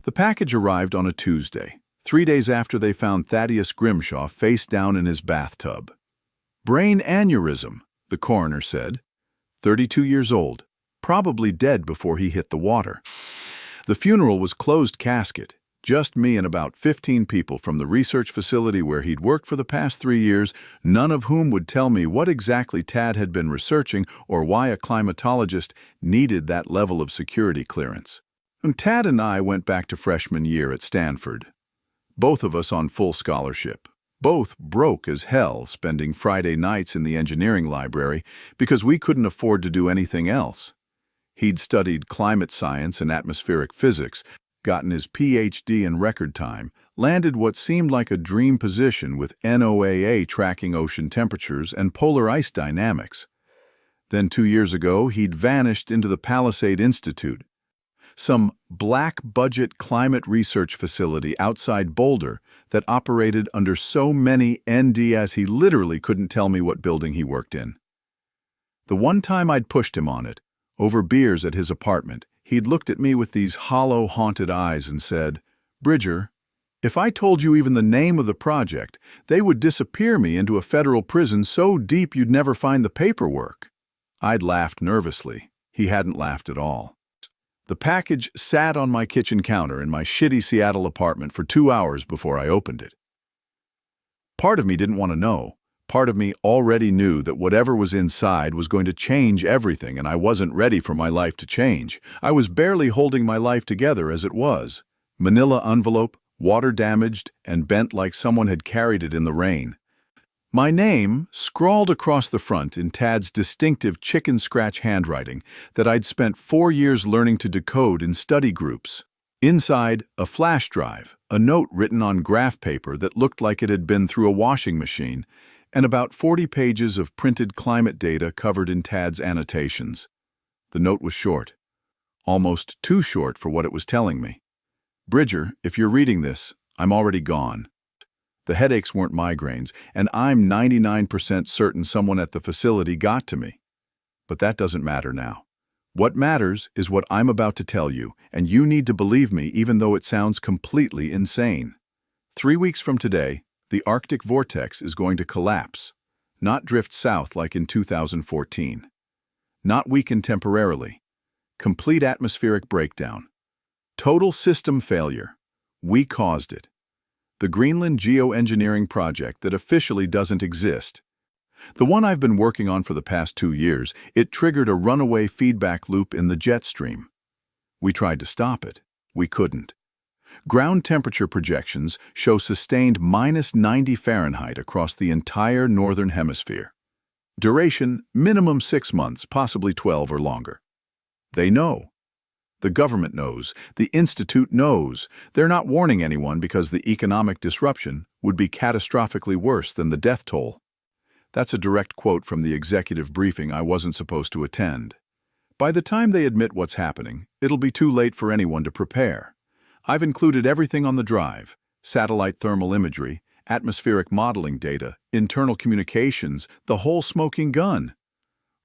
The package arrived on a Tuesday, 3 days after they found Thaddeus Grimshaw face down in his bathtub. Brain aneurysm, the coroner said. 32 years old, probably dead before he hit the water. The funeral was closed casket, just me and about 15 people from the research facility where he'd worked for the past 3 years, none of whom would tell me what exactly Tad had been researching or why a climatologist needed that level of security clearance. And Tad and I went back to freshman year at Stanford, both of us on full scholarship. Both broke as hell, spending Friday nights in the engineering library because we couldn't afford to do anything else. He'd studied climate science and atmospheric physics, gotten his PhD in record time, landed what seemed like a dream position with NOAA tracking ocean temperatures and polar ice dynamics. Then 2 years ago, he'd vanished into the Palisade Institute, some black-budget climate research facility outside Boulder that operated under so many NDAs he literally couldn't tell me what building he worked in. The one time I'd pushed him on it, over beers at his apartment, he'd looked at me with these hollow, haunted eyes and said, "Bridger, if I told you even the name of the project, they would disappear me into a federal prison so deep you'd never find the paperwork." I'd laughed nervously. He hadn't laughed at all. The package sat on my kitchen counter in my shitty Seattle apartment for 2 hours before I opened it. Part of me didn't want to know. Part of me already knew that whatever was inside was going to change everything, and I wasn't ready for my life to change. I was barely holding my life together as it was. Manila envelope, water-damaged, and bent like someone had carried it in the rain. My name scrawled across the front in Tad's distinctive chicken-scratch handwriting that I'd spent 4 years learning to decode in study groups. Inside, a flash drive, a note written on graph paper that looked like it had been through a washing machine, and about 40 pages of printed climate data covered in Tad's annotations. The note was short, almost too short for what it was telling me. "Bridger, if you're reading this, I'm already gone. The headaches weren't migraines, and I'm 99% certain someone at the facility got to me. But that doesn't matter now. What matters is what I'm about to tell you, and you need to believe me even though it sounds completely insane. 3 weeks from today, the Arctic vortex is going to collapse, not drift south like in 2014. Not weaken temporarily. Complete atmospheric breakdown. Total system failure. We caused it. The Greenland geoengineering project that officially doesn't exist. The one I've been working on for the past 2 years, it triggered a runaway feedback loop in the jet stream. We tried to stop it. We couldn't. Ground temperature projections show sustained -90 Fahrenheit across the entire northern hemisphere. Duration, minimum 6 months, possibly 12 or longer. They know. The government knows. The Institute knows. They're not warning anyone because the economic disruption would be catastrophically worse than the death toll. That's a direct quote from the executive briefing I wasn't supposed to attend. By the time they admit what's happening, it'll be too late for anyone to prepare. I've included everything on the drive: satellite thermal imagery, atmospheric modeling data, internal communications, the whole smoking gun.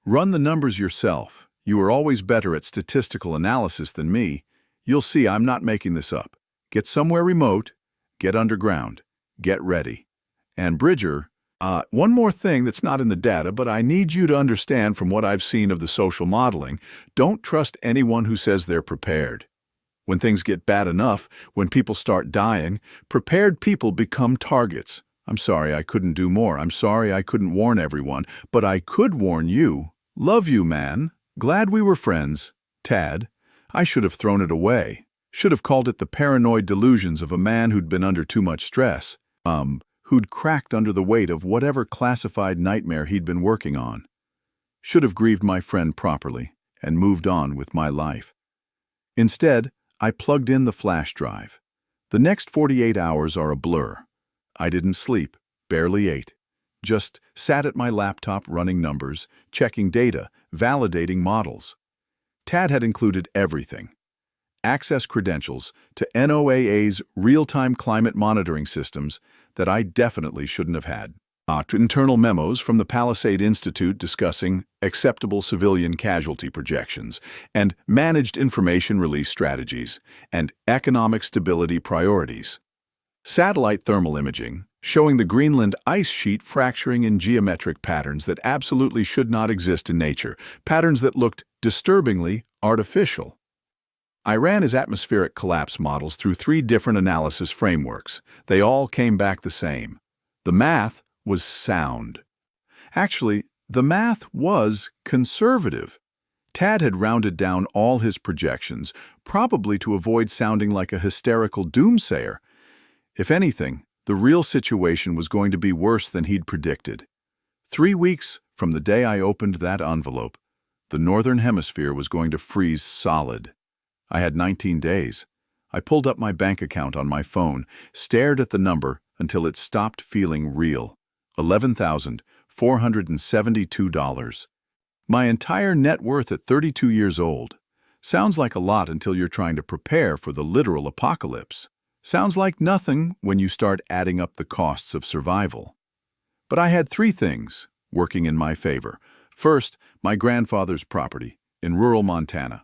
Run the numbers yourself. You are always better at statistical analysis than me. You'll see I'm not making this up. Get somewhere remote, get underground, get ready. And Bridger, one more thing that's not in the data, but I need you to understand from what I've seen of the social modeling, don't trust anyone who says they're prepared. When things get bad enough, when people start dying, prepared people become targets. I'm sorry I couldn't do more. I'm sorry I couldn't warn everyone, but I could warn you. Love you, man. Glad we were friends. Tad. I should have thrown it away. Should have called it the paranoid delusions of a man who'd been under too much stress. Who'd cracked under the weight of whatever classified nightmare he'd been working on. Should have grieved my friend properly and moved on with my life. Instead, I plugged in the flash drive. The next 48 hours are a blur. I didn't sleep, barely ate. Just sat at my laptop running numbers, checking data, validating models. Tad had included everything. Access credentials to NOAA's real-time climate monitoring systems that I definitely shouldn't have had. Internal memos from the Palisade Institute discussing acceptable civilian casualty projections and managed information release strategies and economic stability priorities. Satellite thermal imaging showing the Greenland ice sheet fracturing in geometric patterns that absolutely should not exist in nature, patterns that looked disturbingly artificial. I ran his atmospheric collapse models through 3 different analysis frameworks. They all came back the same. The math was sound. Actually, the math was conservative. Tad had rounded down all his projections, probably to avoid sounding like a hysterical doomsayer. If anything, the real situation was going to be worse than he'd predicted. 3 weeks from the day I opened that envelope, the northern hemisphere was going to freeze solid. I had 19 days. I pulled up my bank account on my phone, stared at the number until it stopped feeling real. $11,472. My entire net worth at 32 years old. Sounds like a lot until you're trying to prepare for the literal apocalypse. Sounds like nothing when you start adding up the costs of survival. But I had 3 things working in my favor. First, my grandfather's property in rural Montana.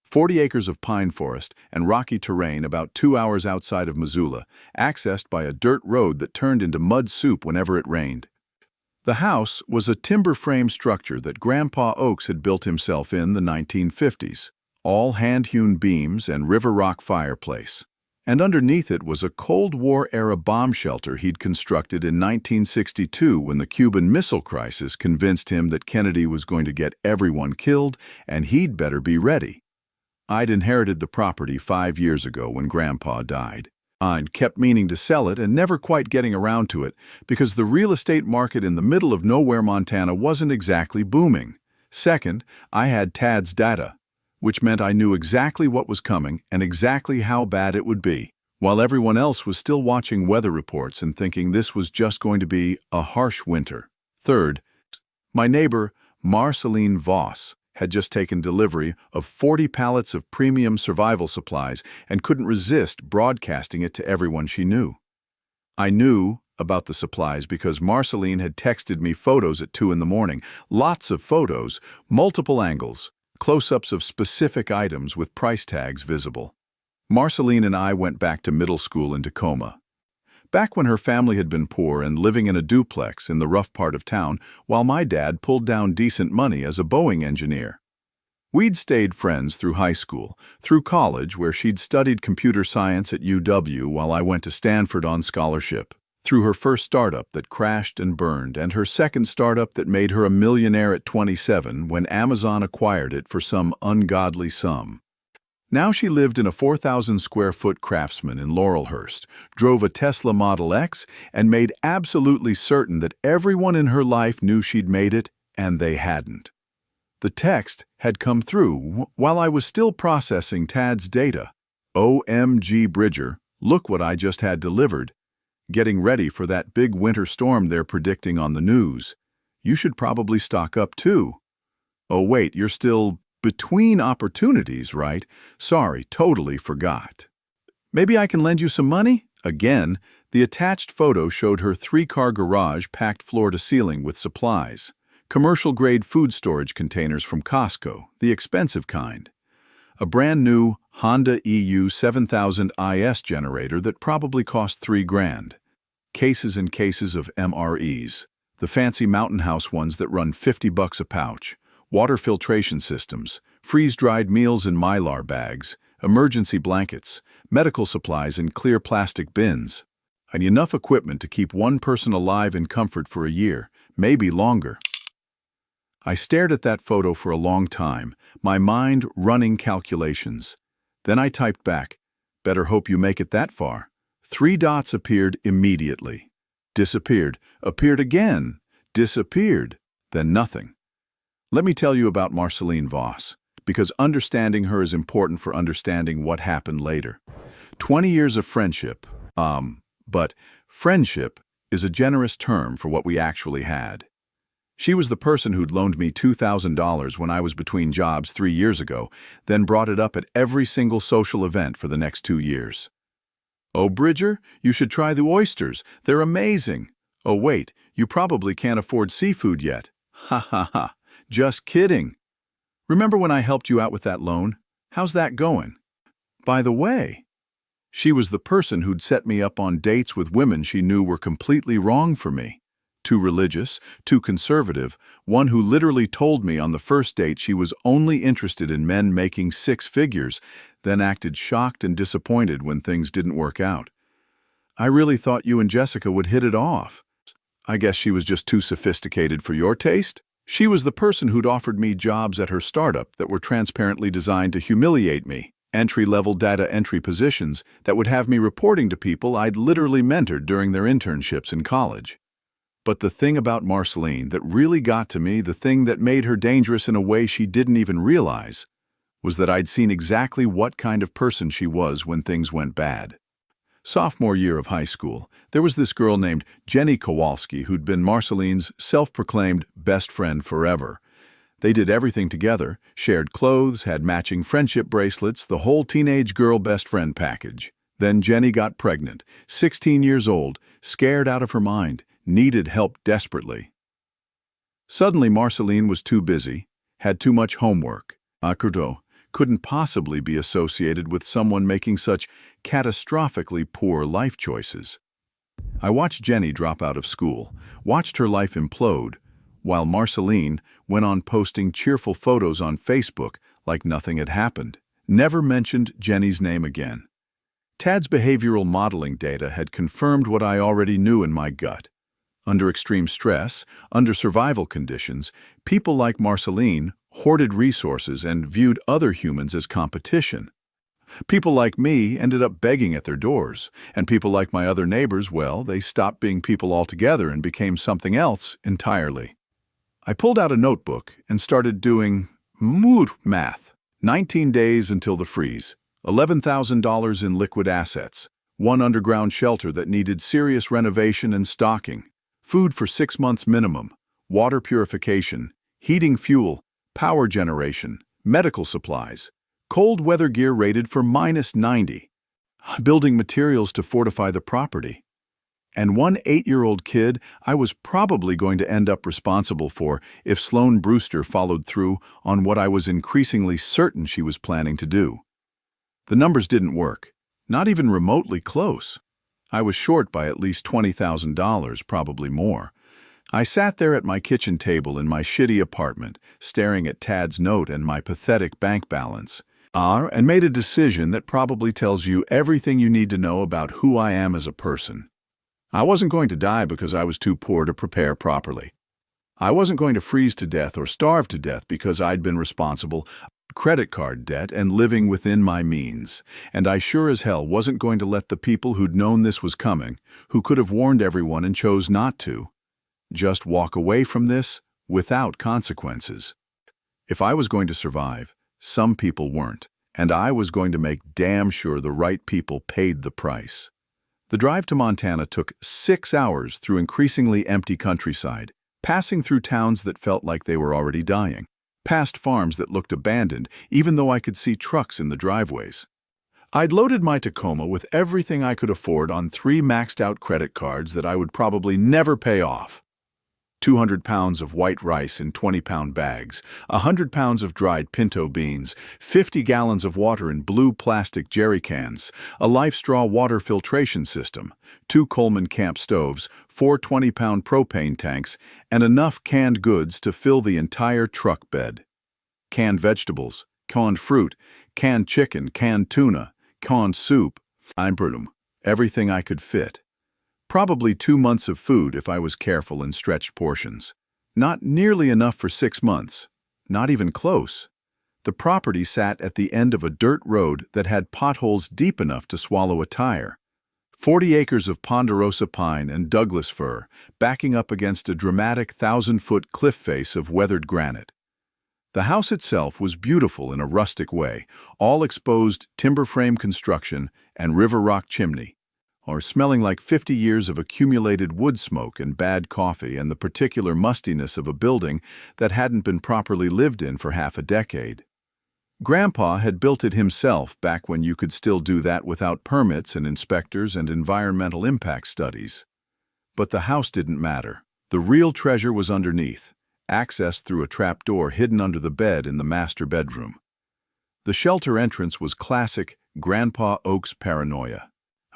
40 acres of pine forest and rocky terrain about 2 hours outside of Missoula, accessed by a dirt road that turned into mud soup whenever it rained. The house was a timber frame structure that Grandpa Oaks had built himself in the 1950s, all hand-hewn beams and river rock fireplace. And underneath it was a Cold War-era bomb shelter he'd constructed in 1962 when the Cuban Missile Crisis convinced him that Kennedy was going to get everyone killed and he'd better be ready. I'd inherited the property 5 years ago when Grandpa died. I'd kept meaning to sell it and never quite getting around to it because the real estate market in the middle of nowhere Montana wasn't exactly booming. Second, I had Tad's data, which meant I knew exactly what was coming and exactly how bad it would be, while everyone else was still watching weather reports and thinking this was just going to be a harsh winter. Third, my neighbor, Marceline Voss, had just taken delivery of 40 pallets of premium survival supplies and couldn't resist broadcasting it to everyone she knew. I knew about the supplies because Marceline had texted me photos at 2 in the morning, lots of photos, multiple angles, close-ups of specific items with price tags visible. Marceline and I went back to middle school in Tacoma. Back when her family had been poor and living in a duplex in the rough part of town, while my dad pulled down decent money as a Boeing engineer. We'd stayed friends through high school, through college where she'd studied computer science at UW while I went to Stanford on scholarship, through her first startup that crashed and burned and her second startup that made her a millionaire at 27 when Amazon acquired it for some ungodly sum. Now she lived in a 4,000-square-foot Craftsman in Laurelhurst, drove a Tesla Model X, and made absolutely certain that everyone in her life knew she'd made it, and they hadn't. The text had come through while I was still processing Tad's data. OMG Bridger, look what I just had delivered. Getting ready for that big winter storm they're predicting on the news. You should probably stock up too. Oh wait, you're still between opportunities, right? Sorry, totally forgot. Maybe I can lend you some money? Again, the attached photo showed her 3-car garage packed floor to ceiling with supplies. Commercial-grade food storage containers from Costco, the expensive kind. A brand new Honda EU 7000 IS generator that probably cost $3 grand. Cases and cases of MREs, the fancy Mountain House ones that run $50 a pouch. Water filtration systems, freeze-dried meals in Mylar bags, emergency blankets, medical supplies in clear plastic bins, and enough equipment to keep one person alive in comfort for a year, maybe longer. I stared at that photo for a long time, my mind running calculations. Then I typed back, "Better hope you make it that far." 3 dots appeared immediately. Disappeared, appeared again, disappeared, then nothing. Let me tell you about Marceline Voss, because understanding her is important for understanding what happened later. 20 years of friendship, but friendship is a generous term for what we actually had. She was the person who'd loaned me $2,000 when I was between jobs 3 years ago, then brought it up at every single social event for the next 2 years. "Oh, Bridger, you should try the oysters. They're amazing." Oh wait, you probably can't afford seafood yet. Ha ha ha. Just kidding. Remember when I helped you out with that loan? How's that going? By the way, she was the person who'd set me up on dates with women she knew were completely wrong for me. Too religious, too conservative, one who literally told me on the first date she was only interested in men making six figures, then acted shocked and disappointed when things didn't work out. I really thought you and Jessica would hit it off. I guess she was just too sophisticated for your taste? She was the person who'd offered me jobs at her startup that were transparently designed to humiliate me, entry-level data entry positions that would have me reporting to people I'd literally mentored during their internships in college. But the thing about Marceline that really got to me, the thing that made her dangerous in a way she didn't even realize, was that I'd seen exactly what kind of person she was when things went bad. Sophomore year of high school, there was this girl named Jenny Kowalski who'd been Marceline's self-proclaimed best friend forever. They did everything together, shared clothes, had matching friendship bracelets, the whole teenage girl best friend package. Then Jenny got pregnant, 16 years old, scared out of her mind, needed help desperately. Suddenly Marceline was too busy, had too much homework. Akudo couldn't possibly be associated with someone making such catastrophically poor life choices. I watched Jenny drop out of school, watched her life implode, while Marceline went on posting cheerful photos on Facebook like nothing had happened. Never mentioned Jenny's name again. Tad's behavioral modeling data had confirmed what I already knew in my gut. Under extreme stress, under survival conditions, people like Marceline hoarded resources and viewed other humans as competition. People like me ended up begging at their doors, and people like my other neighbors, well, they stopped being people altogether and became something else entirely. I pulled out a notebook and started doing mood math. 19 days until the freeze, $11,000 in liquid assets, one underground shelter that needed serious renovation and stocking, food for 6 months minimum, water purification, heating fuel, power generation, medical supplies, cold weather gear rated for -90, building materials to fortify the property. And one 8-year-old kid I was probably going to end up responsible for if Sloane Brewster followed through on what I was increasingly certain she was planning to do. The numbers didn't work, not even remotely close. I was short by at least $20,000, probably more. I sat there at my kitchen table in my shitty apartment, staring at Tad's note and my pathetic bank balance, and made a decision that probably tells you everything you need to know about who I am as a person. I wasn't going to die because I was too poor to prepare properly. I wasn't going to freeze to death or starve to death because I'd been responsible for credit card debt and living within my means. And I sure as hell wasn't going to let the people who'd known this was coming, who could have warned everyone and chose not to, just walk away from this without consequences. If I was going to survive, some people weren't, and I was going to make damn sure the right people paid the price. The drive to Montana took 6 hours through increasingly empty countryside, passing through towns that felt like they were already dying, past farms that looked abandoned even though I could see trucks in the driveways. I'd loaded my Tacoma with everything I could afford on 3 maxed-out credit cards that I would probably never pay off. 200 pounds of white rice in 20-pound bags, 100 pounds of dried pinto beans, 50 gallons of water in blue plastic jerry cans, a Life Straw water filtration system, 2 Coleman camp stoves, 4 20-pound propane tanks, and enough canned goods to fill the entire truck bed. Canned vegetables, canned fruit, canned chicken, canned tuna, canned soup, everything I could fit. Probably 2 months of food if I was careful in stretched portions. Not nearly enough for 6 months. Not even close. The property sat at the end of a dirt road that had potholes deep enough to swallow a tire. 40 acres of ponderosa pine and Douglas fir, backing up against a dramatic 1,000-foot cliff face of weathered granite. The house itself was beautiful in a rustic way, all exposed timber frame construction and river rock chimney, or smelling like 50 years of accumulated wood smoke and bad coffee and the particular mustiness of a building that hadn't been properly lived in for half a decade. Grandpa had built it himself back when you could still do that without permits and inspectors and environmental impact studies. But the house didn't matter. The real treasure was underneath, accessed through a trapdoor hidden under the bed in the master bedroom. The shelter entrance was classic Grandpa Oak's paranoia.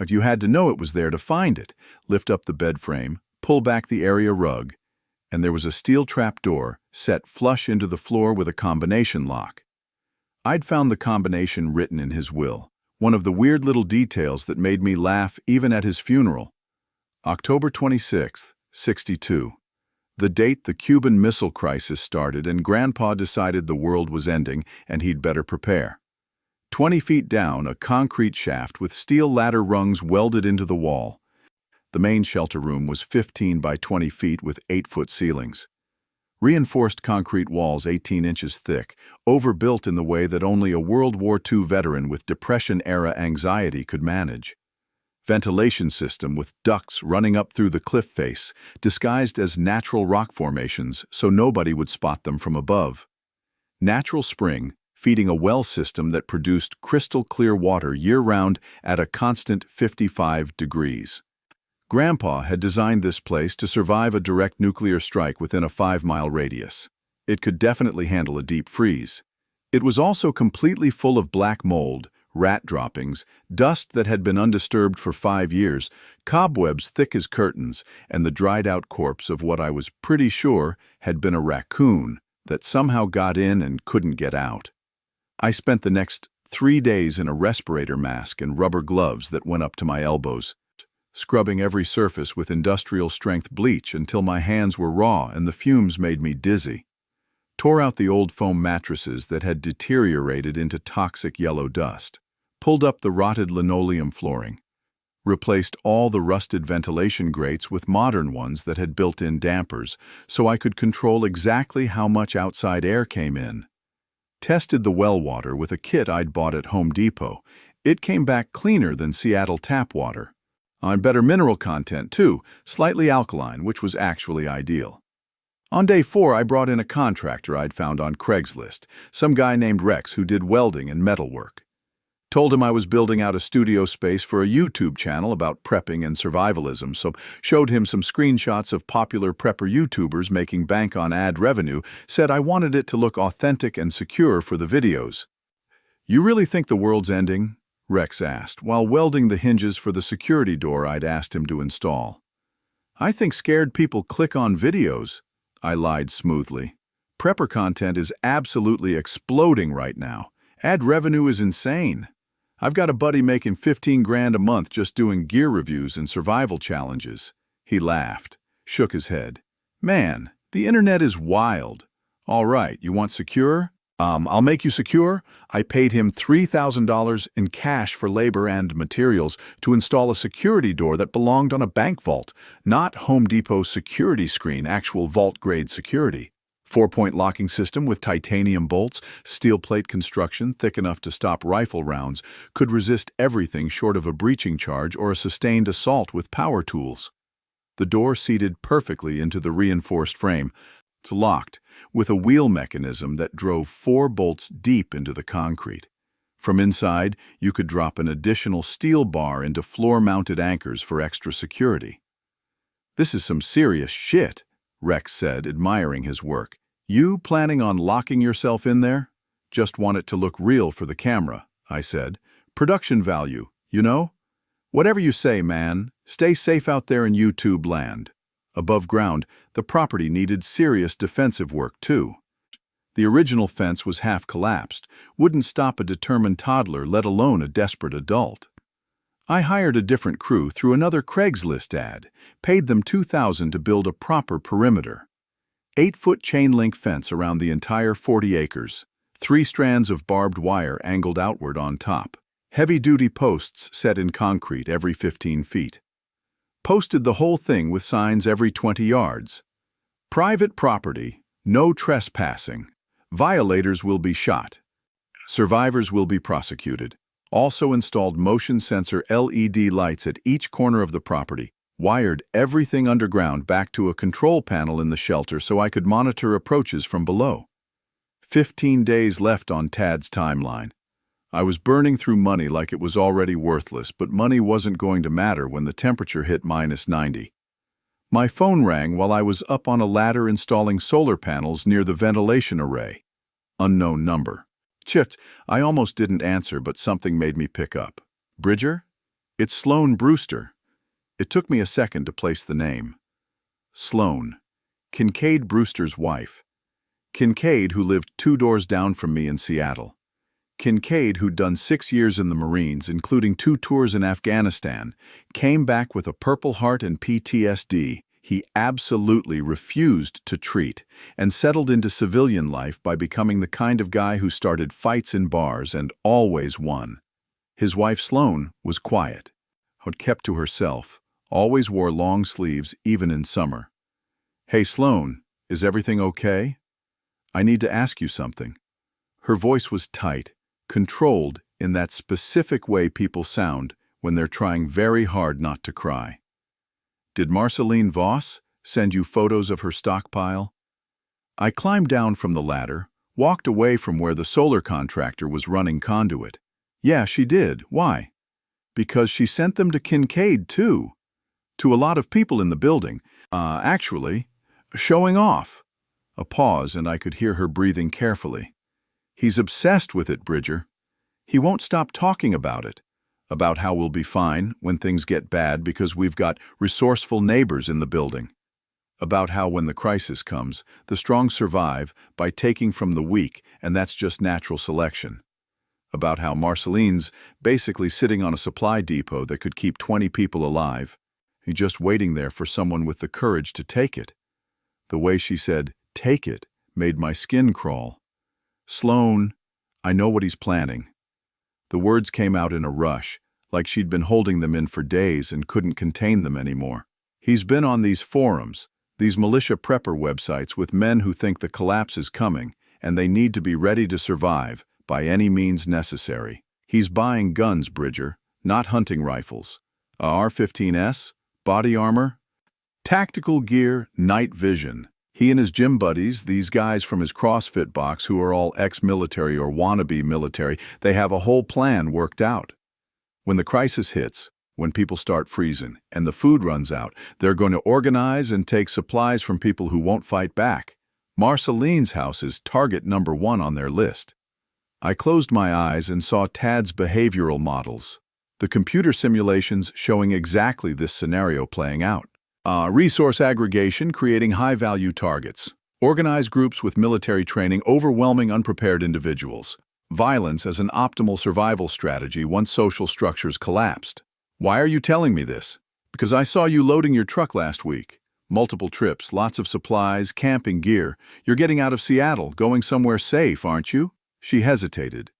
You had to know it was there to find it. Lift up the bed frame, pull back the area rug, and there was a steel trapdoor set flush into the floor with a combination lock. I'd found the combination written in his will, one of the weird little details that made me laugh even at his funeral. October 26th, 62. The date the Cuban Missile Crisis started and Grandpa decided the world was ending and he'd better prepare. 20 feet down, a concrete shaft with steel ladder rungs welded into the wall. The main shelter room was 15 by 20 feet with 8-foot ceilings. Reinforced concrete walls 18 inches thick, overbuilt in the way that only a World War II veteran with Depression-era anxiety could manage. Ventilation system with ducts running up through the cliff face, disguised as natural rock formations so nobody would spot them from above. Natural spring, feeding a well system that produced crystal-clear water year-round at a constant 55 degrees. Grandpa had designed this place to survive a direct nuclear strike within a 5-mile radius. It could definitely handle a deep freeze. It was also completely full of black mold, rat droppings, dust that had been undisturbed for 5 years, cobwebs thick as curtains, and the dried-out corpse of what I was pretty sure had been a raccoon that somehow got in and couldn't get out. I spent the next 3 days in a respirator mask and rubber gloves that went up to my elbows, scrubbing every surface with industrial-strength bleach until my hands were raw and the fumes made me dizzy. Tore out the old foam mattresses that had deteriorated into toxic yellow dust, pulled up the rotted linoleum flooring, replaced all the rusted ventilation grates with modern ones that had built-in dampers so I could control exactly how much outside air came in. Tested the well water with a kit I'd bought at Home Depot. It came back cleaner than Seattle tap water. On better mineral content, too, slightly alkaline, which was actually ideal. On day 4, I brought in a contractor I'd found on Craigslist, some guy named Rex who did welding and metalwork. Told him I was building out a studio space for a YouTube channel about prepping and survivalism, so showed him some screenshots of popular prepper YouTubers making bank on ad revenue, said I wanted it to look authentic and secure for the videos. "You really think the world's ending?" Rex asked, while welding the hinges for the security door I'd asked him to install. "I think scared people click on videos," I lied smoothly. "Prepper content is absolutely exploding right now. Ad revenue is insane. I've got a buddy making 15 grand a month just doing gear reviews and survival challenges." He laughed, shook his head. "Man, the internet is wild. All right, you want secure? I'll make you secure." I paid him $3,000 in cash for labor and materials to install a security door that belonged on a bank vault, not Home Depot security screen, actual vault-grade security. 4-point locking system with titanium bolts, steel plate construction thick enough to stop rifle rounds, could resist everything short of a breaching charge or a sustained assault with power tools. The door seated perfectly into the reinforced frame. It's locked, with a wheel mechanism that drove 4 bolts deep into the concrete. From inside, you could drop an additional steel bar into floor-mounted anchors for extra security. "This is some serious shit," Rex said, admiring his work. "You planning on locking yourself in there?" "Just want it to look real for the camera," I said. "Production value, you know?" "Whatever you say, man. Stay safe out there in YouTube land." Above ground, the property needed serious defensive work, too. The original fence was half collapsed, wouldn't stop a determined toddler, let alone a desperate adult. I hired a different crew through another Craigslist ad, paid them $2,000 to build a proper perimeter. 8-foot chain-link fence around the entire 40 acres, 3 strands of barbed wire angled outward on top, heavy-duty posts set in concrete every 15 feet. Posted the whole thing with signs every 20 yards. "Private property, no trespassing. Violators will be shot. Survivors will be prosecuted." Also installed motion sensor LED lights at each corner of the property, wired everything underground back to a control panel in the shelter so I could monitor approaches from below. 15 days left on Tad's timeline. I was burning through money like it was already worthless, but money wasn't going to matter when the temperature hit -90. My phone rang while I was up on a ladder installing solar panels near the ventilation array. Unknown number. Chit, I almost didn't answer, but something made me pick up. Bridger? It's Sloane Brewster. It took me a second to place the name. Sloane. Kincaid Brewster's wife. Kincaid, who lived 2 doors down from me in Seattle. Kincaid, who'd done 6 years in the Marines, including 2 tours in Afghanistan, came back with a Purple Heart and PTSD he absolutely refused to treat, and settled into civilian life by becoming the kind of guy who started fights in bars and always won. His wife Sloane was quiet, had kept to herself, always wore long sleeves even in summer. "Hey Sloane, is everything okay? I need to ask you something." Her voice was tight, controlled in that specific way people sound when they're trying very hard not to cry. "Did Marceline Voss send you photos of her stockpile?" I climbed down from the ladder, walked away from where the solar contractor was running conduit. "Yeah, she did. Why?" "Because she sent them to Kincaid, too. To a lot of people in the building. Actually, showing off." A pause, and I could hear her breathing carefully. "He's obsessed with it, Bridger. He won't stop talking about it. About how we'll be fine when things get bad because we've got resourceful neighbors in the building. About how when the crisis comes, the strong survive by taking from the weak, and that's just natural selection. About how Marceline's basically sitting on a supply depot that could keep 20 people alive. He's just waiting there for someone with the courage to take it." The way she said, "take it," made my skin crawl. "Sloane, I know what he's planning." The words came out in a rush, like she'd been holding them in for days and couldn't contain them anymore. "He's been on these forums, these militia prepper websites with men who think the collapse is coming and they need to be ready to survive by any means necessary. He's buying guns, Bridger, not hunting rifles. A R-15S, body armor, tactical gear, night vision. He and his gym buddies, these guys from his CrossFit box who are all ex-military or wannabe military, they have a whole plan worked out. When the crisis hits, when people start freezing and the food runs out, they're going to organize and take supplies from people who won't fight back. Marceline's house is target number 1 on their list." I closed my eyes and saw Tad's behavioral models, the computer simulations showing exactly this scenario playing out. Resource aggregation creating high-value targets. Organized groups with military training overwhelming unprepared individuals. Violence as an optimal survival strategy once social structures collapsed. "Why are you telling me this?" "Because I saw you loading your truck last week. Multiple trips, lots of supplies, camping gear. You're getting out of Seattle, going somewhere safe, aren't you?" She hesitated.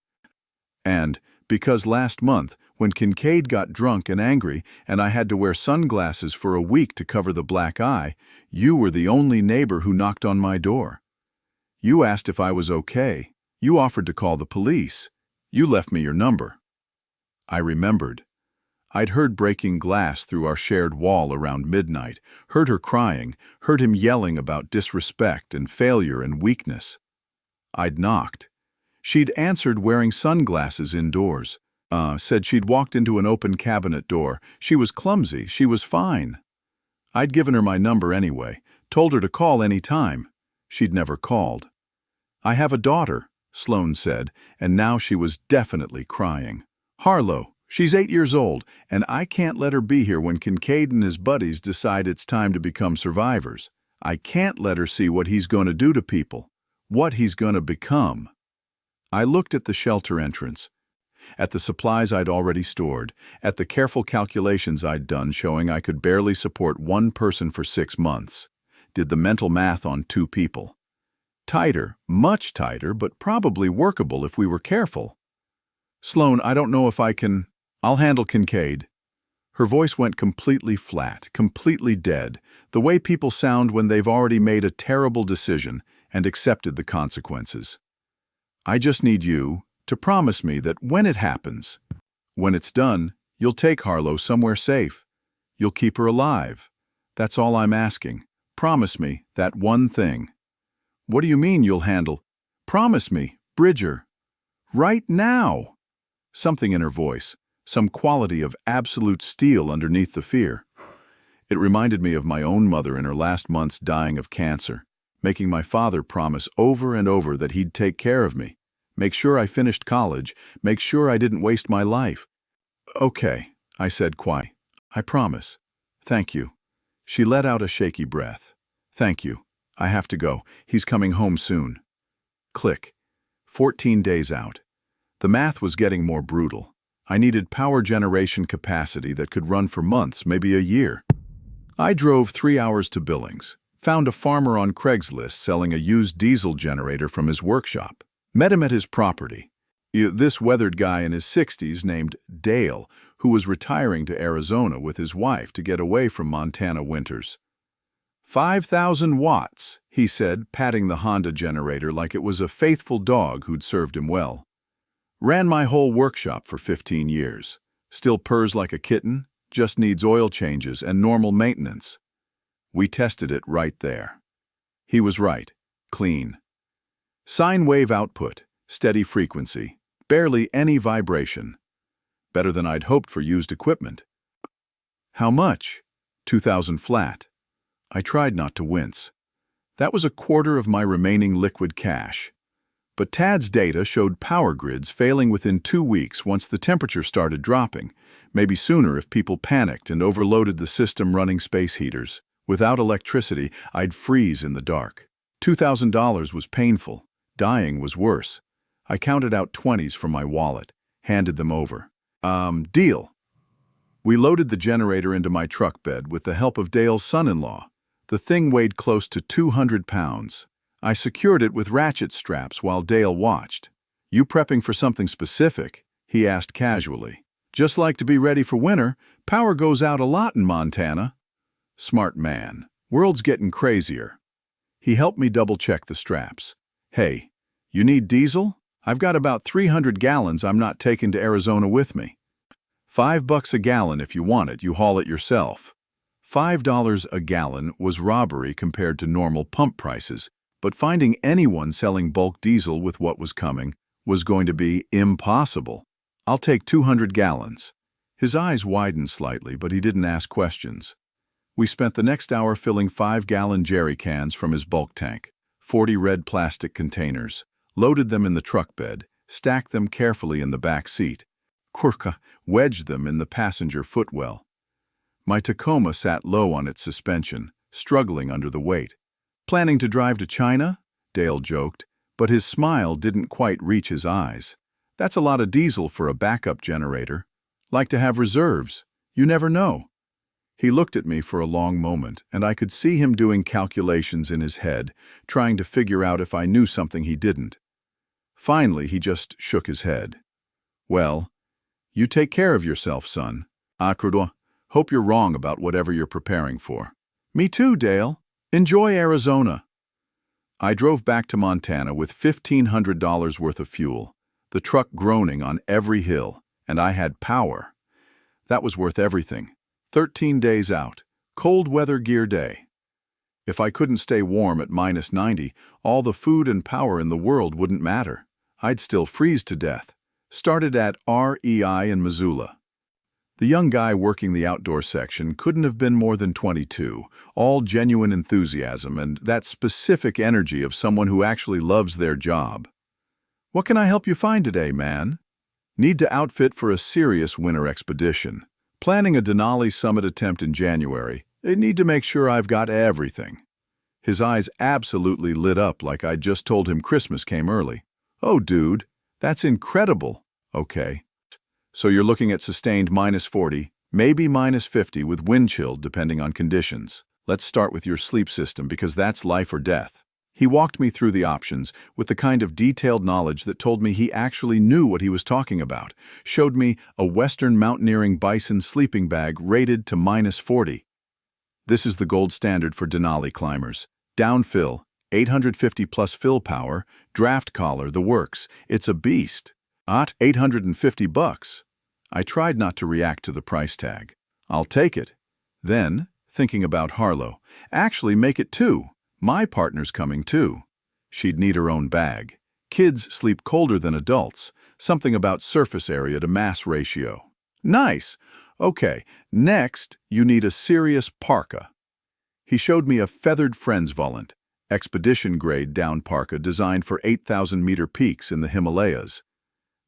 "And because last month, when Kincaid got drunk and angry and I had to wear sunglasses for a week to cover the black eye, you were the only neighbor who knocked on my door. You asked if I was okay. You offered to call the police. You left me your number." I remembered. I'd heard breaking glass through our shared wall around midnight, heard her crying, heard him yelling about disrespect and failure and weakness. I'd knocked. She'd answered wearing sunglasses indoors. Said she'd walked into an open cabinet door. She was clumsy. She was fine. I'd given her my number anyway, told her to call any time. She'd never called. "I have a daughter," Sloane said, and now she was definitely crying. "Harlow, she's 8 years old, and I can't let her be here when Kincaid and his buddies decide it's time to become survivors. I can't let her see what he's going to do to people, what he's going to become." I looked at the shelter entrance, at the supplies I'd already stored, at the careful calculations I'd done showing I could barely support 1 person for 6 months. Did the mental math on 2 people. Tighter, much tighter, but probably workable if we were careful. "Sloane, I don't know if I can. I'll handle Kincaid." Her voice went completely flat, completely dead, the way people sound when they've already made a terrible decision and accepted the consequences. "I just need you to promise me that when it happens, when it's done, you'll take Harlow somewhere safe. You'll keep her alive. That's all I'm asking. Promise me that one thing." "What do you mean you'll handle?" "Promise me, Bridger. Right now." Something in her voice, some quality of absolute steel underneath the fear. It reminded me of my own mother in her last months dying of cancer, making my father promise over and over that he'd take care of me, make sure I finished college, make sure I didn't waste my life. "Okay," I said quietly. "I promise. Thank you." She let out a shaky breath. "Thank you. I have to go. He's coming home soon." Click. 14 days out. The math was getting more brutal. I needed power generation capacity that could run for months, maybe a year. I drove 3 hours to Billings, found a farmer on Craigslist selling a used diesel generator from his workshop. Met him at his property. This weathered guy in his 60s named Dale, who was retiring to Arizona with his wife to get away from Montana winters. 5,000 watts, he said, patting the Honda generator like it was a faithful dog who'd served him well. Ran my whole workshop for 15 years. Still purrs like a kitten, just needs oil changes and normal maintenance. We tested it right there. He was right. Clean. Sine wave output, steady frequency, barely any vibration. Better than I'd hoped for used equipment. How much? 2,000 flat. I tried not to wince. That was a quarter of my remaining liquid cash. But Tad's data showed power grids failing within 2 weeks once the temperature started dropping, maybe sooner if people panicked and overloaded the system running space heaters. Without electricity, I'd freeze in the dark. $2,000 was painful. Dying was worse. I counted out 20s from my wallet, handed them over. Deal. We loaded the generator into my truck bed with the help of Dale's son-in-law. The thing weighed close to 200 pounds. I secured it with ratchet straps while Dale watched. "You prepping for something specific?" he asked casually. "Just like to be ready for winter. Power goes out a lot in Montana." Smart man. World's getting crazier. He helped me double-check the straps. "Hey, you need diesel? I've got about 300 gallons I'm not taking to Arizona with me. $5 a gallon if you want it, you haul it yourself." $5 a gallon was robbery compared to normal pump prices, but finding anyone selling bulk diesel with what was coming was going to be impossible. "I'll take 200 gallons. His eyes widened slightly, but he didn't ask questions. We spent the next hour filling 5-gallon jerry cans from his bulk tank, 40 red plastic containers, loaded them in the truck bed, stacked them carefully in the back seat, wedged them in the passenger footwell. My Tacoma sat low on its suspension, struggling under the weight. "Planning to drive to China?" Dale joked, but his smile didn't quite reach his eyes. "That's a lot of diesel for a backup generator. Like to have reserves. You never know." He looked at me for a long moment, and I could see him doing calculations in his head, trying to figure out if I knew something he didn't. Finally, he just shook his head. "Well, you take care of yourself, son. Hope you're wrong about whatever you're preparing for." "Me too, Dale. Enjoy Arizona." I drove back to Montana with $1,500 worth of fuel, the truck groaning on every hill, and I had power. That was worth everything. 13 days out, cold weather gear day. If I couldn't stay warm at -90, all the food and power in the world wouldn't matter. I'd still freeze to death. Started at REI in Missoula. The young guy working the outdoor section couldn't have been more than 22, all genuine enthusiasm and that specific energy of someone who actually loves their job. "What can I help you find today, man?" "Need to outfit for a serious winter expedition. Planning a Denali summit attempt in January. I need to make sure I've got everything." His eyes absolutely lit up like I'd just told him Christmas came early. "Oh, dude, that's incredible." "Okay. So you're looking at sustained -40, maybe -50 with wind chill depending on conditions. Let's start with your sleep system because that's life or death." He walked me through the options with the kind of detailed knowledge that told me he actually knew what he was talking about, showed me a Western mountaineering bison sleeping bag rated to -40. This is the gold standard for Denali climbers. Downfill, 850 plus fill power, draft collar, the works. It's a beast. At $850. I tried not to react to the price tag. "I'll take it." Then, thinking about Harlow, "Actually make it 2. My partner's coming too." She'd need her own bag. Kids sleep colder than adults. Something about surface area to mass ratio. "Nice. Okay, next, you need a serious parka. He showed me a feathered Friends Volant, expedition-grade down parka designed for 8,000-meter peaks in the Himalayas.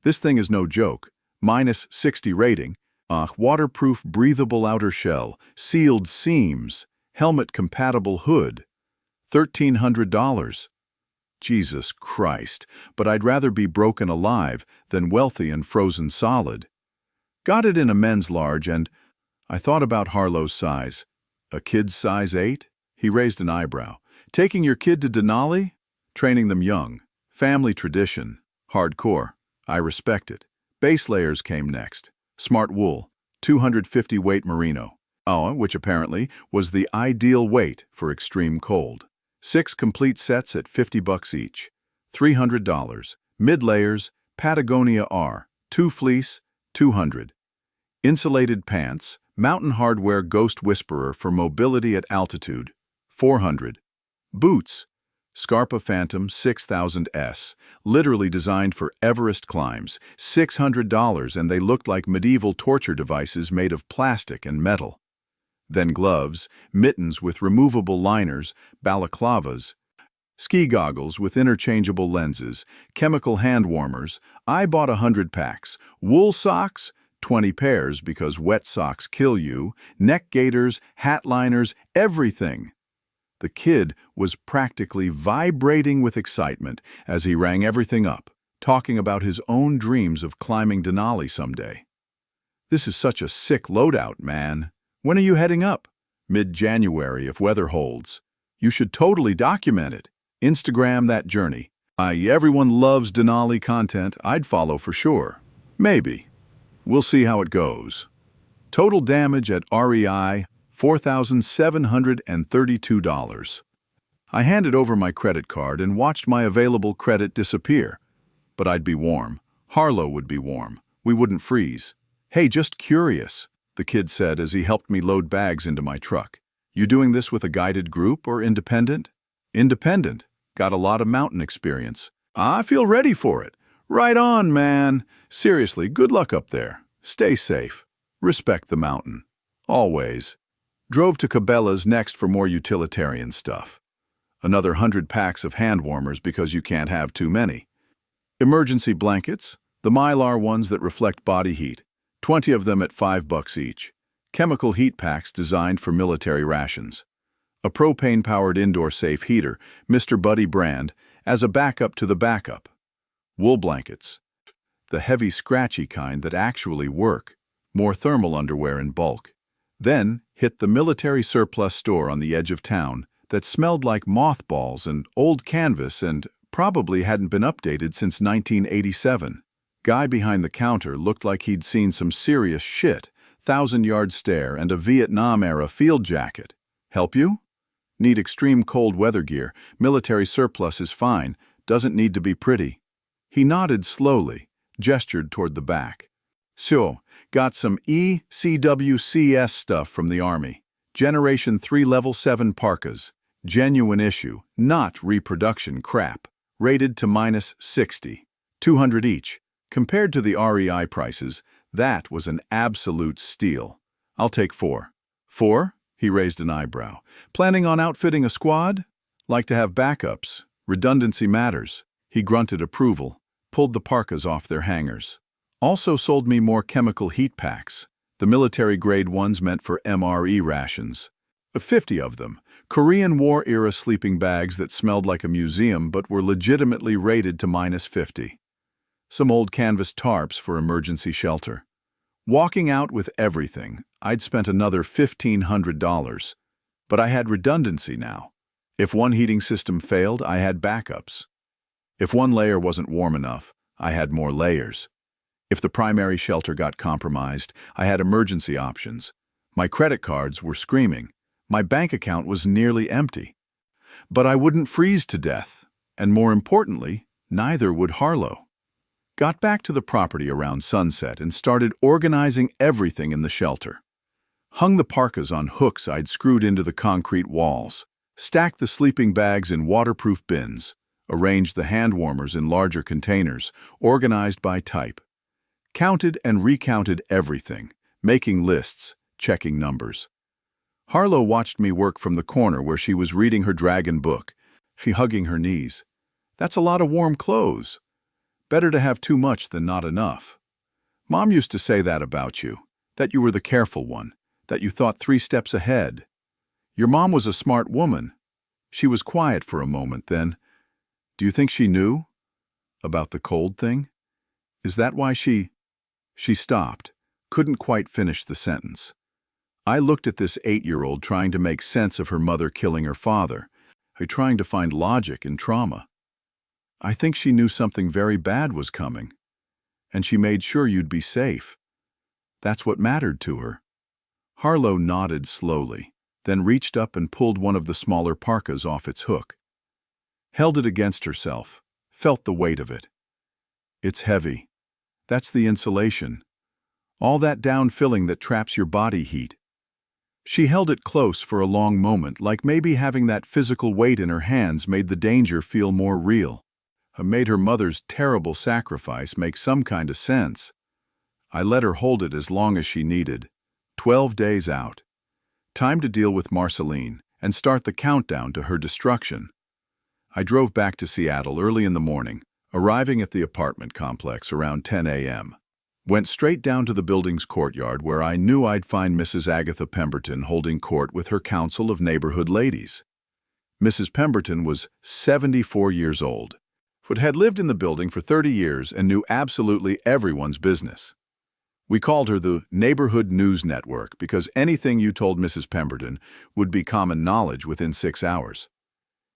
This thing is no joke. -60 rating, waterproof breathable outer shell, sealed seams, helmet-compatible hood. $1,300. Jesus Christ, but I'd rather be broken alive than wealthy and frozen solid. Got it in a men's large and I thought about Harlow's size. A kid's size 8? He raised an eyebrow. Taking your kid to Denali? Training them young. Family tradition. Hardcore. I respect it. Base layers came next. Smart wool. 250 weight merino. Which apparently was the ideal weight for extreme cold. 6 complete sets at $50 each. $300. Mid layers. Patagonia R. 2 fleece. $200. Insulated pants. Mountain Hardwear Ghost Whisperer for mobility at altitude, $400. Boots, Scarpa Phantom 6000S, literally designed for Everest climbs, $600, and they looked like medieval torture devices made of plastic and metal. Then gloves, mittens with removable liners, balaclavas, ski goggles with interchangeable lenses, chemical hand warmers. I bought 100 packs, wool socks, 20 pairs because wet socks kill you, neck gaiters, hat liners, everything. The kid was practically vibrating with excitement as he rang everything up, talking about his own dreams of climbing Denali someday. This is such a sick loadout, man. When are you heading up? Mid-January if weather holds. You should totally document it. Instagram that journey. Everyone loves Denali content. I'd follow for sure. Maybe. We'll see how it goes. Total damage at REI, $4,732. I handed over my credit card and watched my available credit disappear. But I'd be warm. Harlow would be warm. We wouldn't freeze. Hey, just curious, the kid said as he helped me load bags into my truck. You doing this with a guided group or independent? Independent. Got a lot of mountain experience. I feel ready for it. Right on, man. Seriously, good luck up there. Stay safe. Respect the mountain. Always. Drove to Cabela's next for more utilitarian stuff. Another 100 packs of hand warmers because you can't have too many. Emergency blankets, the Mylar ones that reflect body heat, 20 of them at $5 each. Chemical heat packs designed for military rations. A propane-powered indoor safe heater, Mr. Buddy brand, as a backup to the backup. Wool blankets, the heavy, scratchy kind that actually work. More thermal underwear in bulk. Then hit the military surplus store on the edge of town that smelled like mothballs and old canvas and probably hadn't been updated since 1987. Guy behind the counter looked like he'd seen some serious shit, 1,000-yard stare and a Vietnam-era field jacket. Help you? Need extreme cold weather gear. Military surplus is fine. Doesn't need to be pretty. He nodded slowly, gestured toward the back. So, got some ECWCS stuff from the Army. Generation 3 Level 7 parkas. Genuine issue, not reproduction crap. Rated to -60. $200 each. Compared to the REI prices, that was an absolute steal. I'll take 4. 4? He raised an eyebrow. Planning on outfitting a squad? Like to have backups. Redundancy matters. He grunted approval, pulled the parkas off their hangers. Also sold me more chemical heat packs, the military-grade ones meant for MRE rations. 50 of them, Korean War-era sleeping bags that smelled like a museum but were legitimately rated to -50. Some old canvas tarps for emergency shelter. Walking out with everything, I'd spent another $1,500. But I had redundancy now. If one heating system failed, I had backups. If one layer wasn't warm enough, I had more layers. If the primary shelter got compromised, I had emergency options. My credit cards were screaming. My bank account was nearly empty. But I wouldn't freeze to death, and more importantly, neither would Harlow. Got back to the property around sunset and started organizing everything in the shelter. Hung the parkas on hooks I'd screwed into the concrete walls. Stacked the sleeping bags in waterproof bins. Arranged the hand warmers in larger containers, organized by type. Counted and recounted everything, making lists, checking numbers. Harlow watched me work from the corner where she was reading her dragon book, she hugging her knees. That's a lot of warm clothes. Better to have too much than not enough. Mom used to say that about you, that you were the careful one, that you thought 3 steps ahead. Your mom was a smart woman. She was quiet for a moment then. Do you think she knew about the cold thing? Is that why she stopped, couldn't quite finish the sentence. I looked at this 8-year-old trying to make sense of her mother killing her father, trying to find logic in trauma. I think she knew something very bad was coming, and she made sure you'd be safe. That's what mattered to her. Harlow nodded slowly, then reached up and pulled one of the smaller parkas off its hook. Held it against herself, felt the weight of it. It's heavy. That's the insulation. All that down filling that traps your body heat. She held it close for a long moment, like maybe having that physical weight in her hands made the danger feel more real. Made her mother's terrible sacrifice make some kind of sense. I let her hold it as long as she needed. 12 days out. Time to deal with Marceline and start the countdown to her destruction. I drove back to Seattle early in the morning, arriving at the apartment complex around 10 a.m. Went straight down to the building's courtyard where I knew I'd find Mrs. Agatha Pemberton holding court with her council of neighborhood ladies. Mrs. Pemberton was 74 years old, but had lived in the building for 30 years and knew absolutely everyone's business. We called her the Neighborhood News Network because anything you told Mrs. Pemberton would be common knowledge within 6 hours.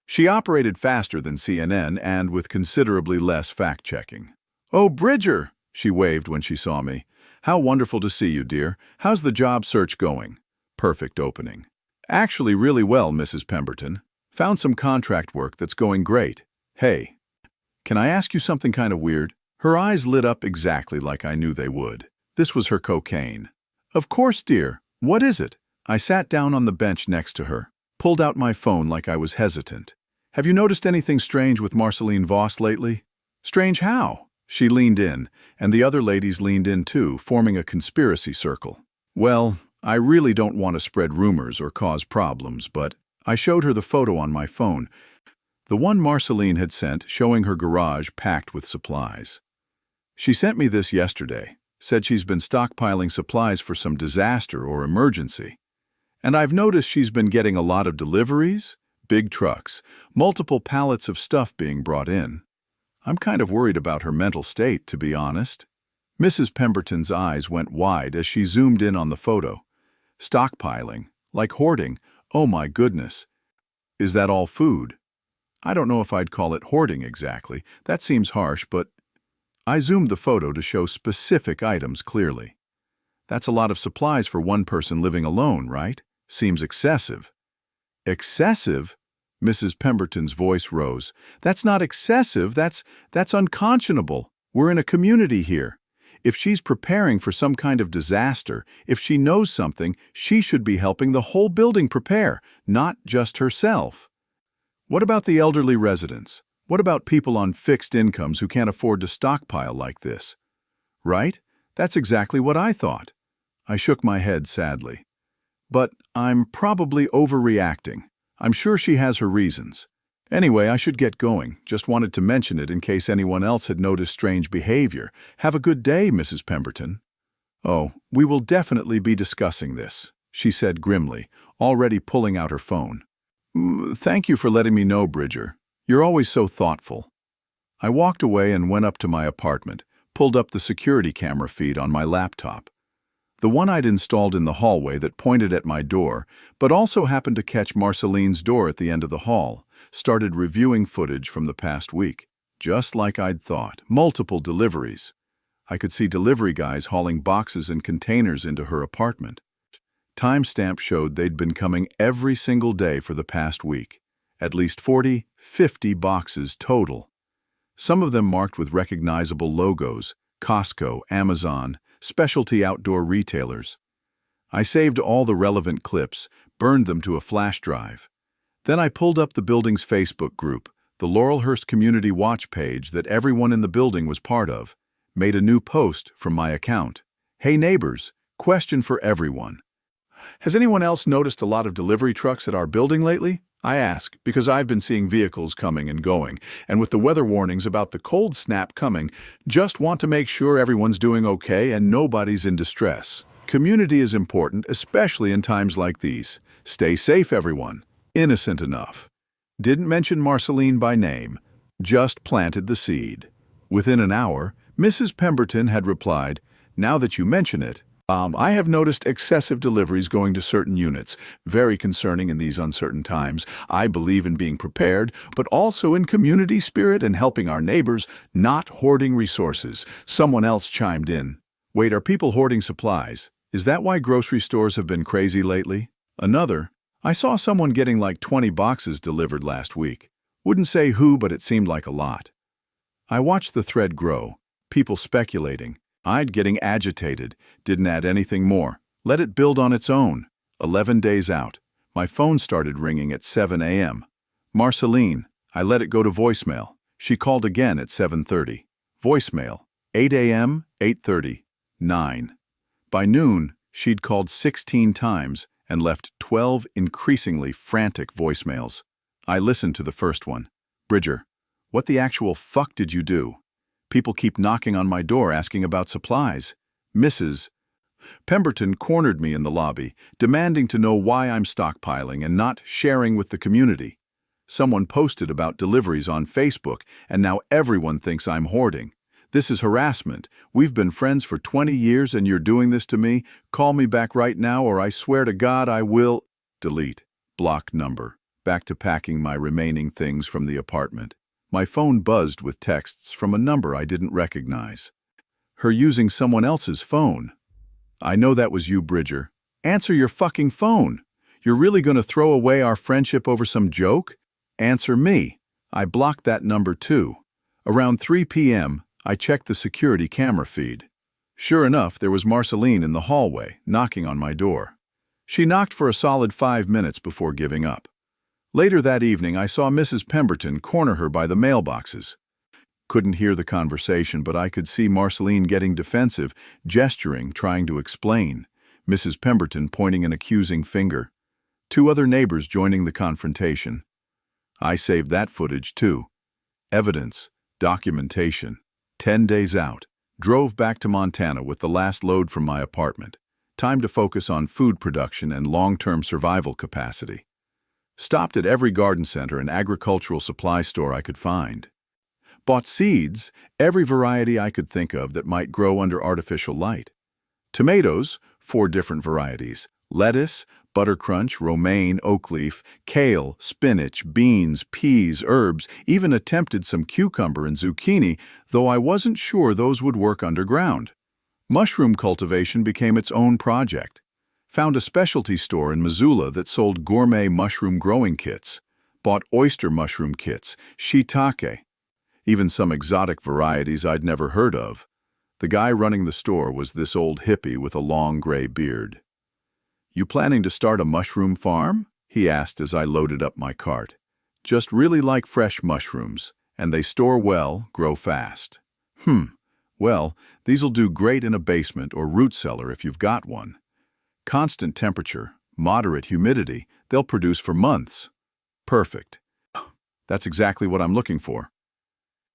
She operated faster than CNN and with considerably less fact-checking. "Oh, Bridger!" she waved when she saw me. "How wonderful to see you, dear. How's the job search going?" Perfect opening. "Actually really well, Mrs. Pemberton. Found some contract work that's going great. Hey, can I ask you something kind of weird?" Her eyes lit up exactly like I knew they would. This was her cocaine. "Of course, dear. What is it?" I sat down on the bench next to her, pulled out my phone like I was hesitant. "Have you noticed anything strange with Marceline Voss lately?" "Strange how?" She leaned in, and the other ladies leaned in too, forming a conspiracy circle. "Well, I really don't want to spread rumors or cause problems, but..." I showed her the photo on my phone, the one Marceline had sent showing her garage packed with supplies. "She sent me this yesterday, said she's been stockpiling supplies for some disaster or emergency. And I've noticed she's been getting a lot of deliveries, big trucks, multiple pallets of stuff being brought in. I'm kind of worried about her mental state, to be honest." Mrs. Pemberton's eyes went wide as she zoomed in on the photo. "Stockpiling, like hoarding, oh my goodness. Is that all food?" "I don't know if I'd call it hoarding exactly. That seems harsh, but..." I zoomed the photo to show specific items clearly. "That's a lot of supplies for one person living alone, right? Seems excessive." "Excessive?" Mrs. Pemberton's voice rose. "That's not excessive, that's unconscionable. We're in a community here. If she's preparing for some kind of disaster, if she knows something, she should be helping the whole building prepare, not just herself. What about the elderly residents? What about people on fixed incomes who can't afford to stockpile like this?" "Right? That's exactly what I thought." I shook my head sadly. "But I'm probably overreacting. I'm sure she has her reasons. Anyway, I should get going. Just wanted to mention it in case anyone else had noticed strange behavior. Have a good day, Mrs. Pemberton." "Oh, we will definitely be discussing this," she said grimly, already pulling out her phone. Thank you for letting me know, Bridger. You're always so thoughtful." I walked away and went up to my apartment, pulled up the security camera feed on my laptop. The one I'd installed in the hallway that pointed at my door, but also happened to catch Marceline's door at the end of the hall, started reviewing footage from the past week. Just like I'd thought, multiple deliveries. I could see delivery guys hauling boxes and containers into her apartment. Timestamp showed they'd been coming every single day for the past week. At least 40, 50 boxes total. Some of them marked with recognizable logos, Costco, Amazon, specialty outdoor retailers. I saved all the relevant clips, burned them to a flash drive. Then I pulled up the building's Facebook group, the Laurelhurst Community Watch page that everyone in the building was part of, made a new post from my account. "Hey neighbors, Question for everyone. Has anyone else noticed a lot of delivery trucks at our building lately? I ask, because I've been seeing vehicles coming and going, and with the weather warnings about the cold snap coming, just want to make sure everyone's doing okay and nobody's in distress. Community is important, especially in times like these. Stay safe, everyone. Innocent enough. Didn't mention Marceline by name, just planted the seed. Within an hour, Mrs. Pemberton had replied, "Now that you mention it, I have noticed excessive deliveries going to certain units. Very concerning in these uncertain times. I believe in being prepared, but also in community spirit and helping our neighbors, not hoarding resources." Someone else chimed in. Wait, are people hoarding supplies? Is that why grocery stores have been crazy lately? Another, I saw someone getting like 20 boxes delivered last week. Wouldn't say who, but it seemed like a lot. I watched the thread grow, people speculating. I'd getting agitated, didn't add anything more. Let it build on its own. 11 days out. My phone started ringing at 7 a.m. Marceline, I let it go to voicemail. She called again at 7:30. Voicemail, 8 a.m., 8:30, 9. By noon, she'd called 16 times and left 12 increasingly frantic voicemails. I listened to the first one. Bridger, what the actual fuck did you do? People keep knocking on my door asking about supplies. Mrs. Pemberton cornered me in the lobby, demanding to know why I'm stockpiling and not sharing with the community. Someone posted about deliveries on Facebook, and now everyone thinks I'm hoarding. This is harassment. We've been friends for 20 years and you're doing this to me? Call me back right now or I swear to God I will... Delete. Block number. Back to packing my remaining things from the apartment. My phone buzzed with texts from a number I didn't recognize. Her using someone else's phone. I know that was you, Bridger. Answer your fucking phone. You're really going to throw away our friendship over some joke? Answer me. I blocked that number too. Around 3 p.m., I checked the security camera feed. Sure enough, there was Marceline in the hallway, knocking on my door. She knocked for a solid 5 minutes before giving up. Later that evening, I saw Mrs. Pemberton corner her by the mailboxes. Couldn't hear the conversation, but I could see Marceline getting defensive, gesturing, trying to explain. Mrs. Pemberton pointing an accusing finger. 2 other neighbors joining the confrontation. I saved that footage too. Evidence, documentation. 10 days out. Drove back to Montana with the last load from my apartment. Time to focus on food production and long-term survival capacity. Stopped at every garden center and agricultural supply store I could find. Bought seeds, every variety I could think of that might grow under artificial light. Tomatoes, 4 different varieties. Lettuce, buttercrunch, romaine, oakleaf, kale, spinach, beans, peas, herbs, even attempted some cucumber and zucchini, though I wasn't sure those would work underground. Mushroom cultivation became its own project. Found a specialty store in Missoula that sold gourmet mushroom growing kits. Bought oyster mushroom kits, shiitake. Even some exotic varieties I'd never heard of. The guy running the store was this old hippie with a long gray beard. "You planning to start a mushroom farm?" he asked as I loaded up my cart. "Just really like fresh mushrooms, and they store well, grow fast." Well, these'll do great in a basement or root cellar if you've got one. Constant temperature, moderate humidity, they'll produce for months. Perfect. That's exactly what I'm looking for.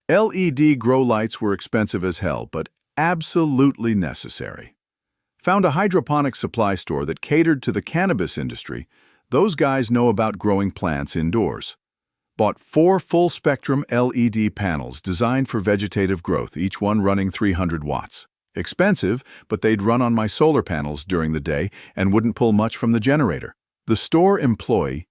LED grow lights were expensive as hell, but absolutely necessary. Found a hydroponic supply store that catered to the cannabis industry. Those guys know about growing plants indoors. Bought 4 full-spectrum LED panels designed for vegetative growth, each one running 300 watts. Expensive, but they'd run on my solar panels during the day and wouldn't pull much from the generator. The store employee,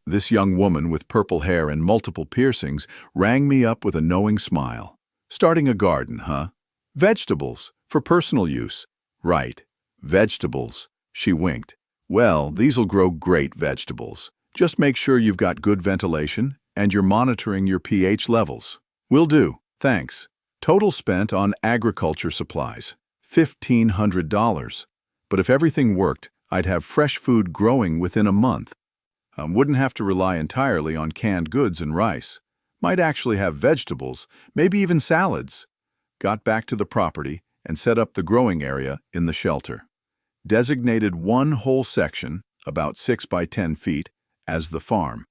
this young woman with purple hair and multiple piercings, rang me up with a knowing smile. "Starting a garden, huh? Vegetables, for personal use." "Right, vegetables," she winked. "Well, these'll grow great vegetables. Just make sure you've got good ventilation and you're monitoring your pH levels." "Will do, thanks." Total spent on agriculture supplies, $1,500. But if everything worked, I'd have fresh food growing within a month. Wouldn't have to rely entirely on canned goods and rice. Might actually have vegetables, maybe even salads. Got back to the property and set up the growing area in the shelter. designated one whole section, about 6 by 10 feet, as the farm,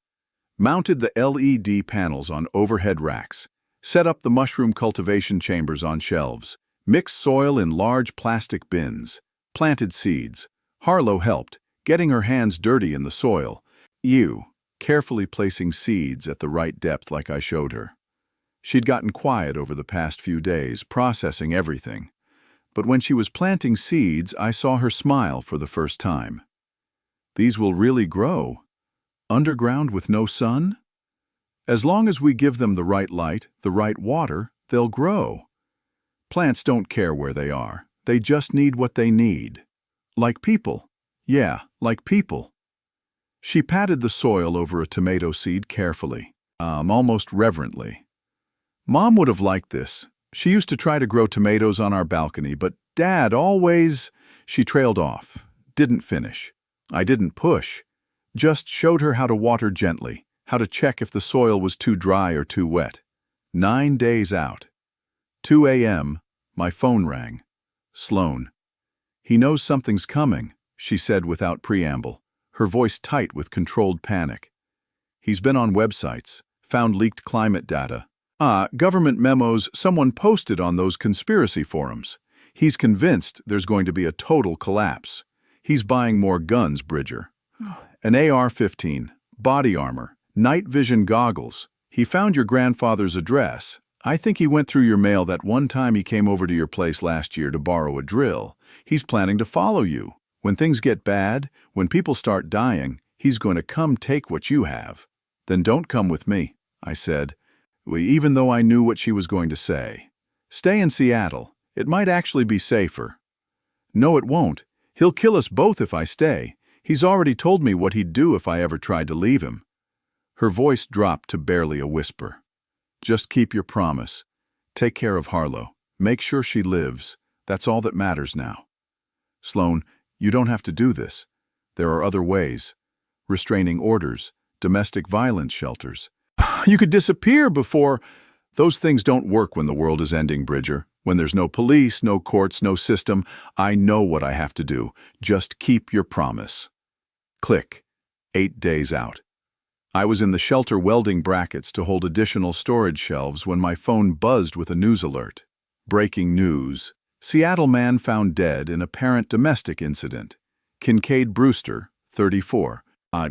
mounted the LED panels on overhead racks, set up the mushroom cultivation chambers on shelves, mixed soil in large plastic bins, planted seeds. Harlow helped, getting her hands dirty in the soil, carefully placing seeds at the right depth like I showed her. She'd gotten quiet over the past few days, processing everything. But when she was planting seeds, I saw her smile for the first time. These will really grow. Underground with no sun? As long as we give them the right light, the right water, they'll grow. Plants don't care where they are. They just need what they need. Like people. Yeah, like people. She patted the soil over a tomato seed carefully, almost reverently. Mom would have liked this. She used to try to grow tomatoes on our balcony, but Dad always... She trailed off. Didn't finish. I didn't push. Just showed her how to water gently, how to check if the soil was too dry or too wet. 9 days out. 2 a.m., my phone rang. Sloan. "He knows something's coming," she said without preamble, her voice tight with controlled panic. "He's been on websites, found leaked climate data. Government memos someone posted on those conspiracy forums. He's convinced there's going to be a total collapse. He's buying more guns, Bridger. An AR-15, body armor, night vision goggles. He found your grandfather's address. I think he went through your mail that one time he came over to your place last year to borrow a drill. He's planning to follow you. When things get bad, when people start dying, he's going to come take what you have." "Then don't come with me," I said, even though I knew what she was going to say. "Stay in Seattle. It might actually be safer." "No, it won't. He'll kill us both if I stay. He's already told me what he'd do if I ever tried to leave him." Her voice dropped to barely a whisper. "Just keep your promise. Take care of Harlow. Make sure she lives. That's all that matters now." "Sloan, you don't have to do this. There are other ways. Restraining orders, domestic violence shelters. You could disappear before... Those things don't work when the world is ending, Bridger. When there's no police, no courts, no system. I know what I have to do. Just keep your promise." Click. 8 days out. I was in the shelter welding brackets to hold additional storage shelves when my phone buzzed with a news alert. Breaking news. Seattle man found dead in apparent domestic incident. Kincaid Brewster, 34,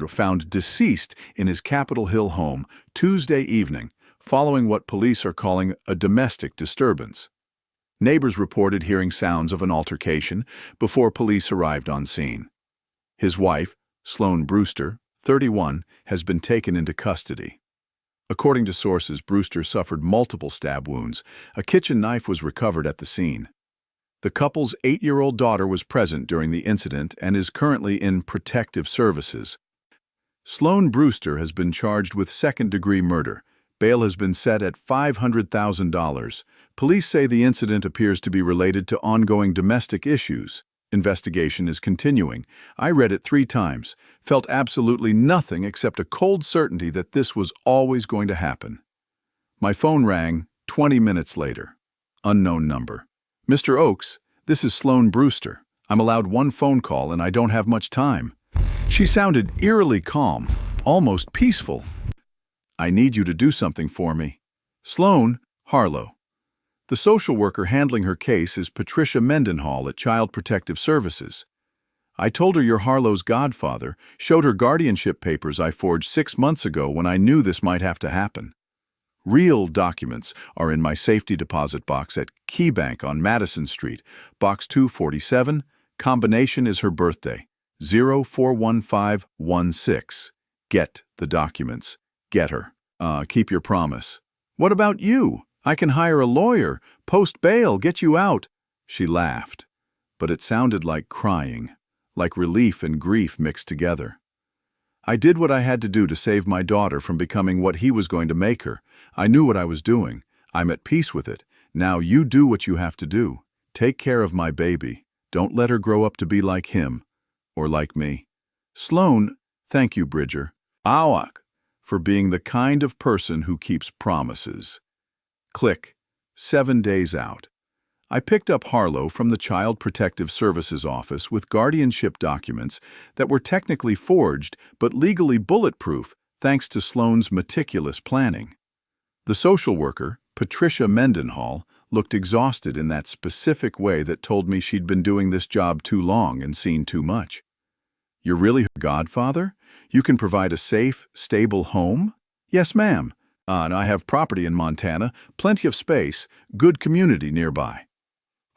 found deceased in his Capitol Hill home Tuesday evening, following what police are calling a domestic disturbance. Neighbors reported hearing sounds of an altercation before police arrived on scene. His wife, Sloan Brewster, 31, has been taken into custody. According to sources, Brewster suffered multiple stab wounds. A kitchen knife was recovered at the scene. The couple's 8-year-old daughter was present during the incident and is currently in protective services. Sloan Brewster has been charged with second-degree murder. Bail has been set at $500,000. Police say the incident appears to be related to ongoing domestic issues. Investigation is continuing. I read it 3 times, felt absolutely nothing except a cold certainty that this was always going to happen. My phone rang 20 minutes later. Unknown number. "Mr. Oakes, this is Sloan Brewster. I'm allowed 1 phone call and I don't have much time." She sounded eerily calm, almost peaceful. "I need you to do something for me." "Sloan, Harlow." The social worker handling her case is Patricia Mendenhall at Child Protective Services. "I told her you're Harlow's godfather, showed her guardianship papers I forged 6 months ago when I knew this might have to happen. Real documents are in my safety deposit box at Key Bank on Madison Street, box 247. Combination is her birthday, 041516. Get the documents. Get her. Keep your promise." "What about you? I can hire a lawyer, post bail, get you out." She laughed, but it sounded like crying, like relief and grief mixed together. "I did what I had to do to save my daughter from becoming what he was going to make her. I knew what I was doing. I'm at peace with it. Now you do what you have to do. Take care of my baby. Don't let her grow up to be like him, or like me." "Sloan, thank you, Bridger. Awak, for being the kind of person who keeps promises." Click. 7 days out. I picked up Harlow from the Child Protective Services office with guardianship documents that were technically forged but legally bulletproof thanks to Sloane's meticulous planning. The social worker, Patricia Mendenhall, looked exhausted in that specific way that told me she'd been doing this job too long and seen too much. "You're really her godfather? You can provide a safe, stable home?" "Yes, ma'am. And I have property in Montana, plenty of space, good community nearby."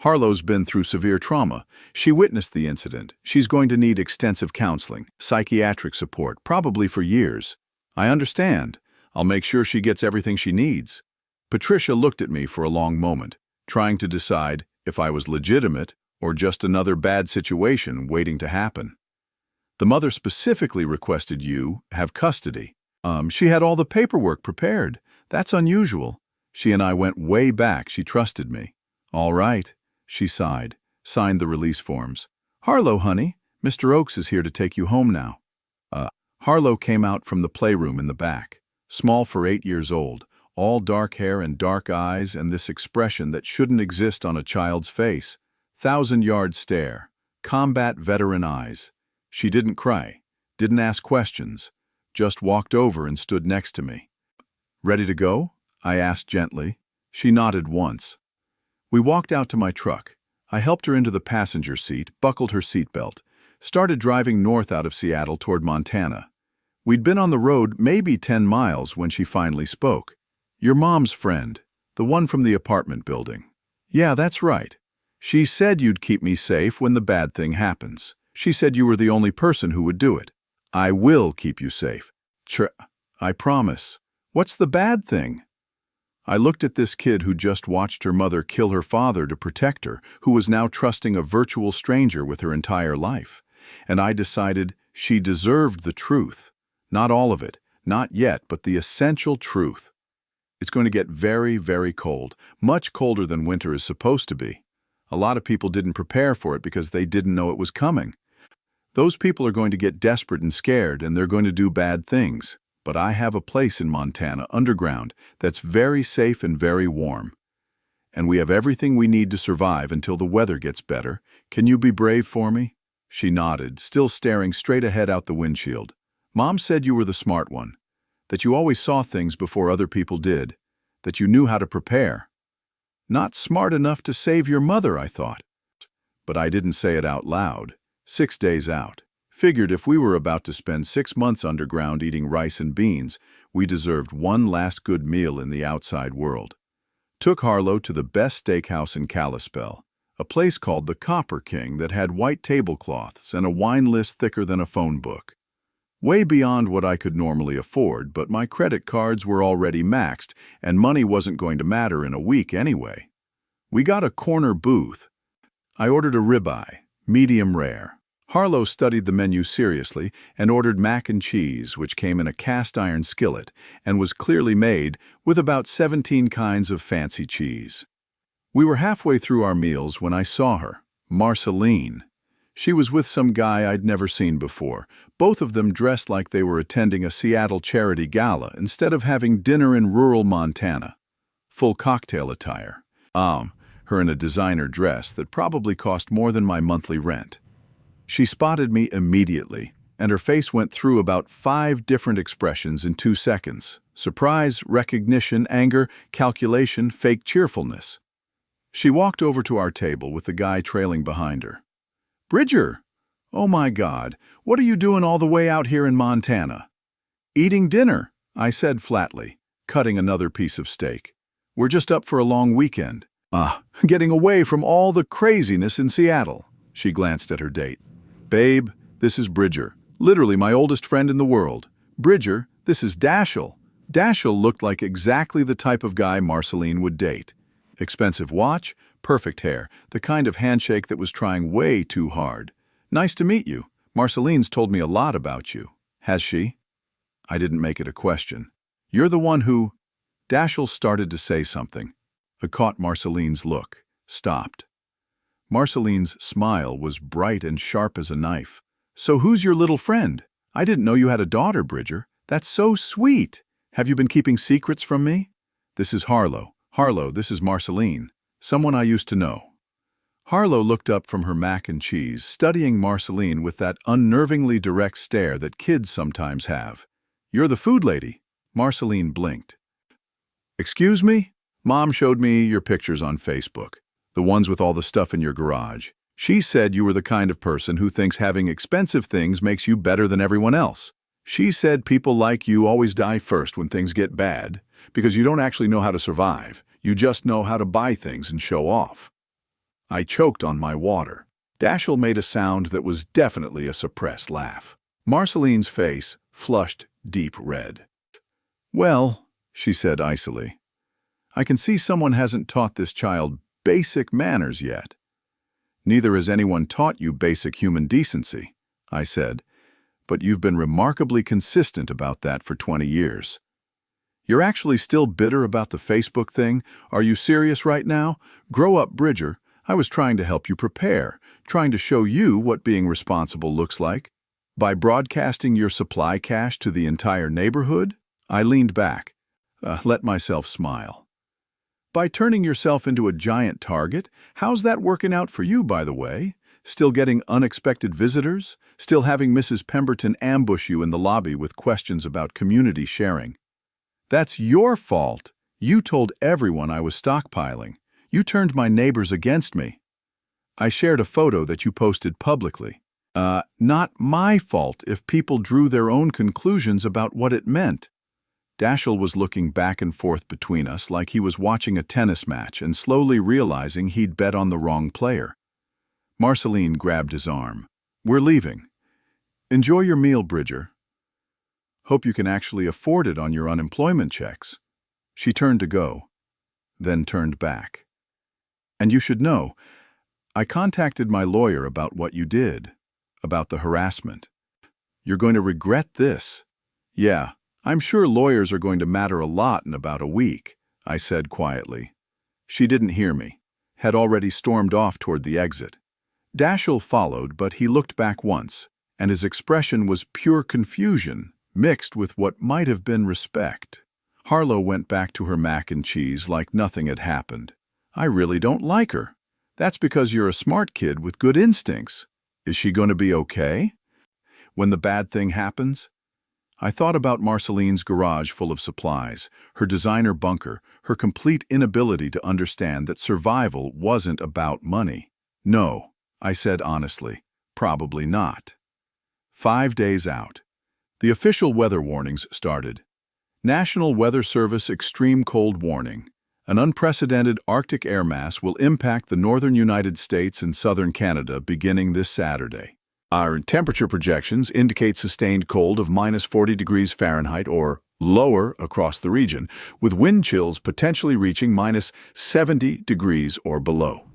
Harlow's been through severe trauma. She witnessed the incident. She's going to need extensive counseling, psychiatric support, probably for years. "I understand. I'll make sure she gets everything she needs." Patricia looked at me for a long moment, trying to decide if I was legitimate or just another bad situation waiting to happen. "The mother specifically requested you have custody. She had all the paperwork prepared. That's unusual. She and I went way back. She trusted me." "All right," she sighed, signed the release forms. "Harlow, honey, Mr. Oakes is here to take you home now." Harlow came out from the playroom in the back, small for 8 years old, all dark hair and dark eyes and this expression that shouldn't exist on a child's face. 1,000-yard stare, combat veteran eyes. She didn't cry, didn't ask questions, just walked over and stood next to me. "Ready to go?" I asked gently. She nodded once. We walked out to my truck. I helped her into the passenger seat, buckled her seatbelt, started driving north out of Seattle toward Montana. We'd been on the road maybe 10 miles when she finally spoke. "Your mom's friend, the one from the apartment building." "Yeah, that's right. She said you'd keep me safe when the bad thing happens. She said you were the only person who would do it." "I will keep you safe. I promise." "What's the bad thing?" I looked at this kid who just watched her mother kill her father to protect her, who was now trusting a virtual stranger with her entire life. And I decided she deserved the truth. Not all of it, not yet, but the essential truth. It's going to get very, very cold, much colder than winter is supposed to be. A lot of people didn't prepare for it because they didn't know it was coming. Those people are going to get desperate and scared, and they're going to do bad things. But I have a place in Montana, underground, that's very safe and very warm. And we have everything we need to survive until the weather gets better. Can you be brave for me?" She nodded, still staring straight ahead out the windshield. "Mom said you were the smart one, that you always saw things before other people did, that you knew how to prepare." Not smart enough to save your mother, I thought. But I didn't say it out loud. 6 days out. Figured if we were about to spend 6 months underground eating rice and beans, we deserved one last good meal in the outside world. Took Harlow to the best steakhouse in Kalispell, a place called the Copper King that had white tablecloths and a wine list thicker than a phone book. Way beyond what I could normally afford, but my credit cards were already maxed, and money wasn't going to matter in a week anyway. We got a corner booth. I ordered a ribeye, medium rare. Harlow studied the menu seriously and ordered mac and cheese, which came in a cast-iron skillet and was clearly made with about 17 kinds of fancy cheese. We were halfway through our meals when I saw her, Marceline. She was with some guy I'd never seen before, both of them dressed like they were attending a Seattle charity gala instead of having dinner in rural Montana. Full cocktail attire. Her in a designer dress that probably cost more than my monthly rent. She spotted me immediately, and her face went through about 5 different expressions in 2 seconds. Surprise, recognition, anger, calculation, fake cheerfulness. She walked over to our table with the guy trailing behind her. "Bridger! Oh my God, what are you doing all the way out here in Montana?" "Eating dinner," I said flatly, cutting another piece of steak. "We're just up for a long weekend." Getting away from all the craziness in Seattle." She glanced at her date. "Babe, this is Bridger, literally my oldest friend in the world. Bridger, this is Dashiell." Dashiell looked like exactly the type of guy Marceline would date. Expensive watch, perfect hair, the kind of handshake that was trying way too hard. "Nice to meet you. Marceline's told me a lot about you." "Has she?" I didn't make it a question. "You're the one who—" Dashiell started to say something. I caught Marceline's look, stopped. Marceline's smile was bright and sharp as a knife. "So who's your little friend? I didn't know you had a daughter, Bridger. That's so sweet. Have you been keeping secrets from me?" "This is Harlow. Harlow, this is Marceline." Someone I used to know. Harlow looked up from her mac and cheese, studying Marceline with that unnervingly direct stare that kids sometimes have. "You're the food lady." Marceline blinked. "Excuse me? Mom showed me your pictures on Facebook, the ones with all the stuff in your garage. She said you were the kind of person who thinks having expensive things makes you better than everyone else. She said people like you always die first when things get bad, because you don't actually know how to survive. You just know how to buy things and show off." I choked on my water. Dashiell made a sound that was definitely a suppressed laugh. Marceline's face flushed deep red. "Well," she said icily, "I can see someone hasn't taught this child basic manners yet." "Neither has anyone taught you basic human decency," I said, "but you've been remarkably consistent about that for 20 years. You're actually still bitter about the Facebook thing? Are you serious right now? Grow up, Bridger. I was trying to help you prepare, trying to show you what being responsible looks like. By broadcasting your supply cache to the entire neighborhood?" I leaned back, let myself smile. "By turning yourself into a giant target? How's that working out for you, by the way? Still getting unexpected visitors? Still having Mrs. Pemberton ambush you in the lobby with questions about community sharing? That's your fault. You told everyone I was stockpiling. You turned my neighbors against me. I shared a photo that you posted publicly. Not my fault if people drew their own conclusions about what it meant." Dashiell was looking back and forth between us like he was watching a tennis match and slowly realizing he'd bet on the wrong player. Marceline grabbed his arm. "We're leaving. Enjoy your meal, Bridger. Hope you can actually afford it on your unemployment checks." She turned to go, then turned back. "And you should know, I contacted my lawyer about what you did, about the harassment. You're going to regret this." "Yeah, I'm sure lawyers are going to matter a lot in about a week," I said quietly. She didn't hear me, had already stormed off toward the exit. Dashiell followed, but he looked back once, and his expression was pure confusion, mixed with what might have been respect. Harlow went back to her mac and cheese like nothing had happened. "I really don't like her." "That's because you're a smart kid with good instincts." "Is she going to be okay when the bad thing happens?" I thought about Marceline's garage full of supplies, her designer bunker, her complete inability to understand that survival wasn't about money. "No," I said honestly, "probably not." 5 days out. The official weather warnings started. National Weather Service Extreme Cold Warning. An unprecedented Arctic air mass will impact the northern United States and southern Canada beginning this Saturday. Our temperature projections indicate sustained cold of -40 degrees Fahrenheit or lower across the region, with wind chills potentially reaching -70 degrees or below.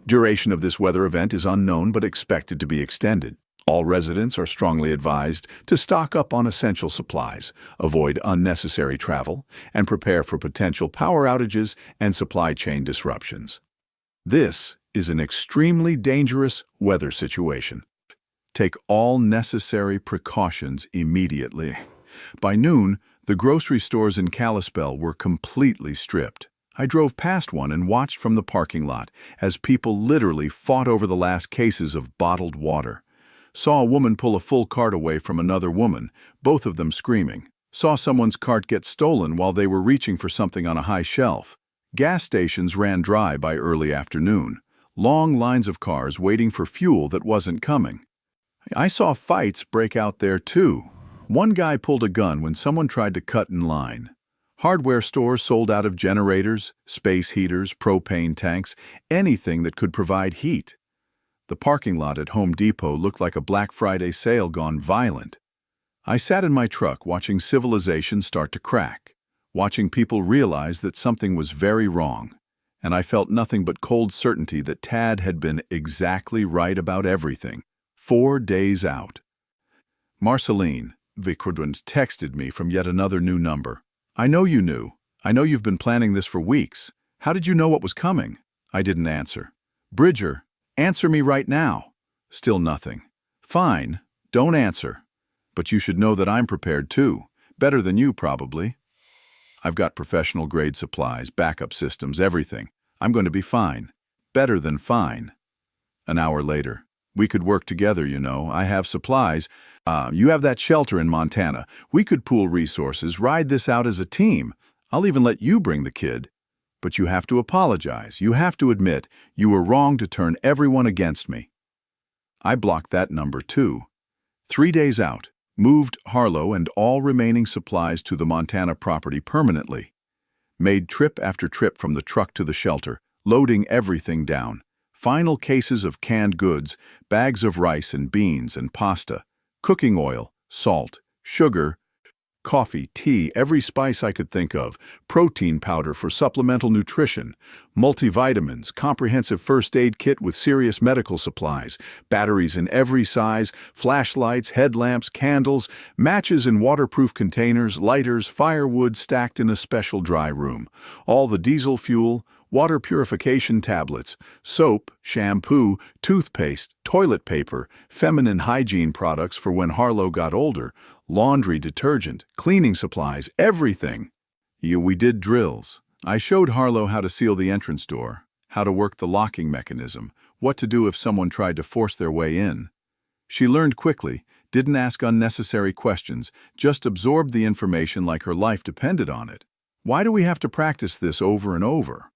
Duration of this weather event is unknown but expected to be extended. All residents are strongly advised to stock up on essential supplies, avoid unnecessary travel, and prepare for potential power outages and supply chain disruptions. This is an extremely dangerous weather situation. Take all necessary precautions immediately. By noon, the grocery stores in Kalispell were completely stripped. I drove past one and watched from the parking lot as people literally fought over the last cases of bottled water. Saw a woman pull a full cart away from another woman, both of them screaming. Saw someone's cart get stolen while they were reaching for something on a high shelf. Gas stations ran dry by early afternoon. Long lines of cars waiting for fuel that wasn't coming. I saw fights break out there too. One guy pulled a gun when someone tried to cut in line. Hardware stores sold out of generators, space heaters, propane tanks, anything that could provide heat. The parking lot at Home Depot looked like a Black Friday sale gone violent. I sat in my truck watching civilization start to crack, watching people realize that something was very wrong, and I felt nothing but cold certainty that Tad had been exactly right about everything. 4 days out. Marceline, Vicordwin texted me from yet another new number. "I know you knew. I know you've been planning this for weeks. How did you know what was coming?" I didn't answer. "Bridger, answer me right now." Still nothing. "Fine, don't answer. But you should know that I'm prepared too. Better than you, probably. I've got professional-grade supplies, backup systems, everything. I'm going to be fine. Better than fine. An hour later. We could work together, you know. I have supplies. You have that shelter in Montana. We could pool resources, ride this out as a team. I'll even let you bring the kid. But you have to apologize. You have to admit you were wrong to turn everyone against me. I blocked that number too. 3 days out, moved Harlow and all remaining supplies to the Montana property permanently. Made trip after trip from the truck to the shelter, loading everything down. Final cases of canned goods, bags of rice and beans and pasta, cooking oil, salt, sugar, coffee, tea, every spice I could think of, protein powder for supplemental nutrition, multivitamins, comprehensive first aid kit with serious medical supplies, batteries in every size, flashlights, headlamps, candles, matches in waterproof containers, lighters, firewood stacked in a special dry room, all the diesel fuel, water purification tablets, soap, shampoo, toothpaste, toilet paper, feminine hygiene products for when Harlow got older, laundry detergent, cleaning supplies, everything. We did drills. I showed Harlow how to seal the entrance door, how to work the locking mechanism, what to do if someone tried to force their way in. She learned quickly, didn't ask unnecessary questions, just absorbed the information like her life depended on it. Why do we have to practice this over and over?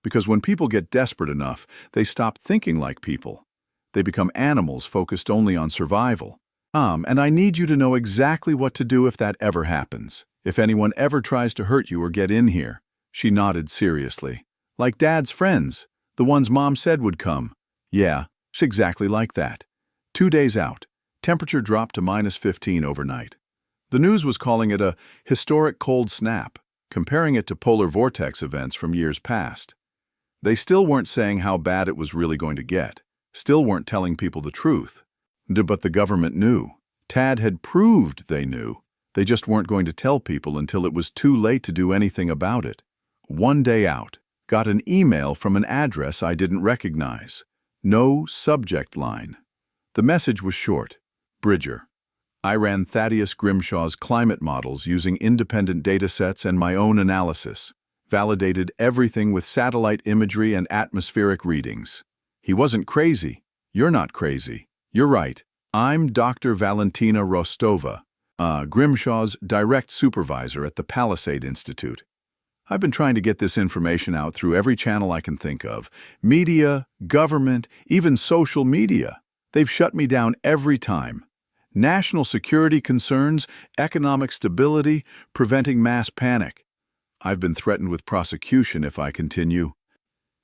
Because when people get desperate enough, they stop thinking like people. They become animals focused only on survival. And I need you to know exactly what to do if that ever happens. If anyone ever tries to hurt you or get in here. She nodded seriously. Like Dad's friends, the ones Mom said would come. Yeah, it's exactly like that. 2 days out, temperature dropped to -15 overnight. The news was calling it a historic cold snap, comparing it to polar vortex events from years past. They still weren't saying how bad it was really going to get, still weren't telling people the truth. But the government knew. Tad had proved they knew. They just weren't going to tell people until it was too late to do anything about it. 1 day out, got an email from an address I didn't recognize. No subject line. The message was short. Bridger. I ran Thaddeus Grimshaw's climate models using independent datasets and my own analysis. Validated everything with satellite imagery and atmospheric readings. He wasn't crazy. You're not crazy. You're right. I'm Dr. Valentina Rostova, Grimshaw's direct supervisor at the Palisade Institute. I've been trying to get this information out through every channel I can think of. Media, government, even social media. They've shut me down every time. National security concerns, economic stability, preventing mass panic. I've been threatened with prosecution if I continue.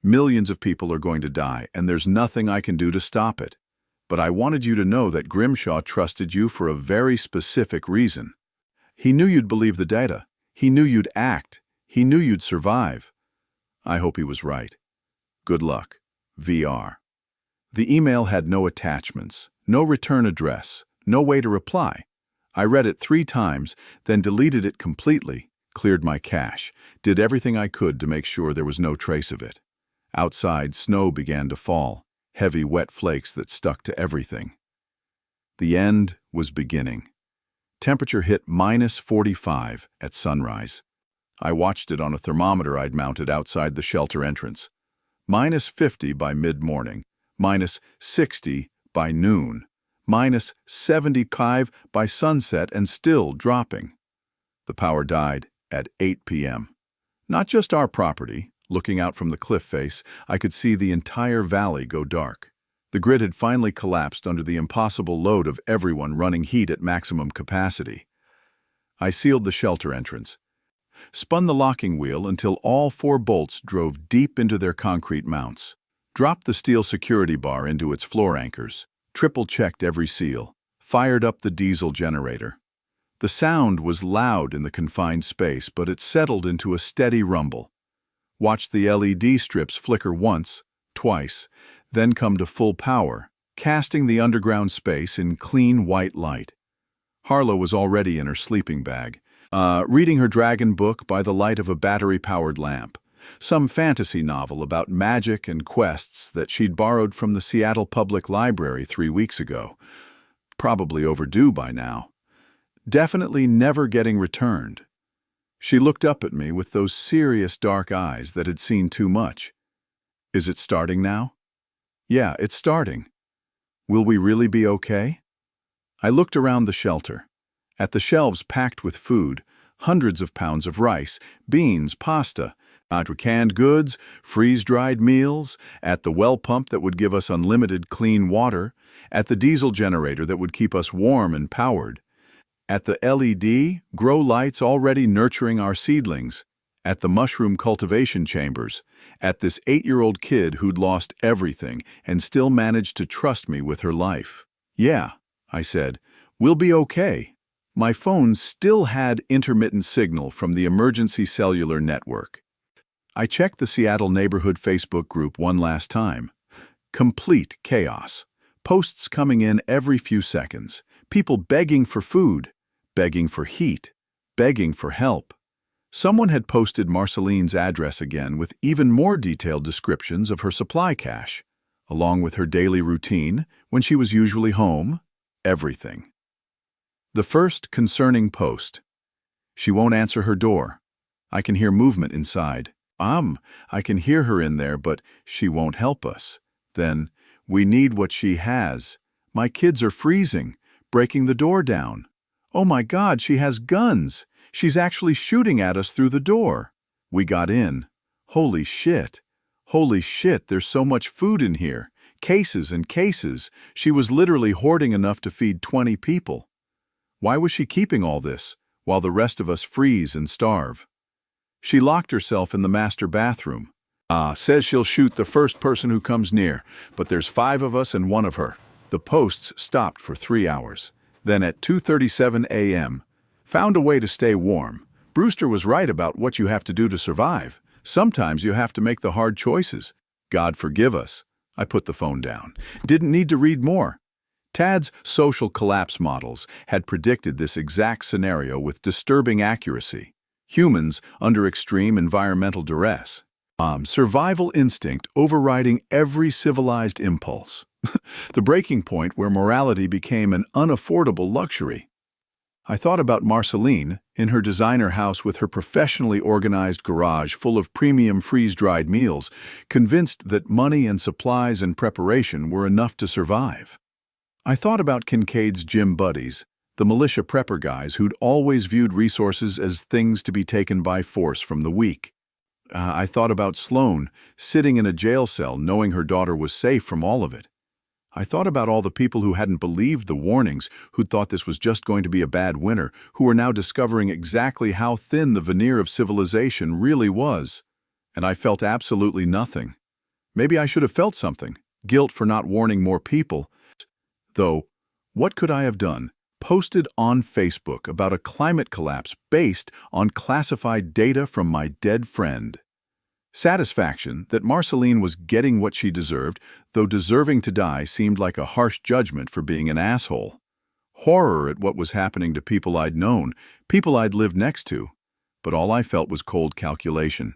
Millions of people are going to die, and there's nothing I can do to stop it. But I wanted you to know that Grimshaw trusted you for a very specific reason. He knew you'd believe the data. He knew you'd act. He knew you'd survive. I hope he was right. Good luck. VR. The email had no attachments, no return address, no way to reply. I read it 3 times, then deleted it completely, cleared my cache, did everything I could to make sure there was no trace of it. Outside, snow began to fall, heavy wet flakes that stuck to everything. The end was beginning. Temperature hit -45 at sunrise. I watched it on a thermometer I'd mounted outside the shelter entrance. -50 by mid-morning, -60 by noon, -75 by sunset and still dropping. The power died at 8 p.m. Not just our property. Looking out from the cliff face, I could see the entire valley go dark. The grid had finally collapsed under the impossible load of everyone running heat at maximum capacity. I sealed the shelter entrance, spun the locking wheel until all 4 bolts drove deep into their concrete mounts, dropped the steel security bar into its floor anchors, triple-checked every seal, fired up the diesel generator. The sound was loud in the confined space, but it settled into a steady rumble. Watched the LED strips flicker once, twice, then come to full power, casting the underground space in clean white light. Harlow was already in her sleeping bag, reading her dragon book by the light of a battery-powered lamp, some fantasy novel about magic and quests that she'd borrowed from the Seattle Public Library 3 weeks ago. Probably overdue by now. Definitely never getting returned. She looked up at me with those serious dark eyes that had seen too much. Is it starting now? Yeah, it's starting. Will we really be okay? I looked around the shelter. At the shelves packed with food, hundreds of pounds of rice, beans, pasta, canned goods, freeze-dried meals, at the well pump that would give us unlimited clean water, at the diesel generator that would keep us warm and powered, at the LED grow lights already nurturing our seedlings, at the mushroom cultivation chambers, at this 8-year-old kid who'd lost everything and still managed to trust me with her life. Yeah, I said, we'll be okay. My phone still had intermittent signal from the emergency cellular network. I checked the Seattle neighborhood Facebook group one last time. Complete chaos. Posts coming in every few seconds. People begging for food, begging for heat, begging for help. Someone had posted Marceline's address again with even more detailed descriptions of her supply cache, along with her daily routine, when she was usually home, everything. The first concerning post. She won't answer her door. I can hear movement inside. I can hear her in there, but she won't help us. Then, we need what she has. My kids are freezing, breaking the door down. Oh my God, she has guns. She's actually shooting at us through the door. We got in. Holy shit. Holy shit, there's so much food in here. Cases and cases. She was literally hoarding enough to feed 20 people. Why was she keeping all this, while the rest of us freeze and starve? She locked herself in the master bathroom. Says she'll shoot the first person who comes near, but there's 5 of us and 1 of her. The posts stopped for 3 hours. Then at 2:37 a.m., found a way to stay warm. Brewster was right about what you have to do to survive. Sometimes you have to make the hard choices. God forgive us. I put the phone down. Didn't need to read more. Tad's social collapse models had predicted this exact scenario with disturbing accuracy. Humans under extreme environmental duress. Survival instinct overriding every civilized impulse. The breaking point where morality became an unaffordable luxury. I thought about Marceline in her designer house with her professionally organized garage full of premium freeze-dried meals, convinced that money and supplies and preparation were enough to survive. I thought about Kincaid's gym buddies, the militia prepper guys who'd always viewed resources as things to be taken by force from the weak. I thought about Sloane, sitting in a jail cell knowing her daughter was safe from all of it. I thought about all the people who hadn't believed the warnings, who'd thought this was just going to be a bad winter, who were now discovering exactly how thin the veneer of civilization really was. And I felt absolutely nothing. Maybe I should have felt something, guilt for not warning more people. Though, what could I have done? Posted on Facebook about a climate collapse based on classified data from my dead friend. Satisfaction that Marceline was getting what she deserved, though deserving to die seemed like a harsh judgment for being an asshole. Horror at what was happening to people I'd known, people I'd lived next to. But all I felt was cold calculation.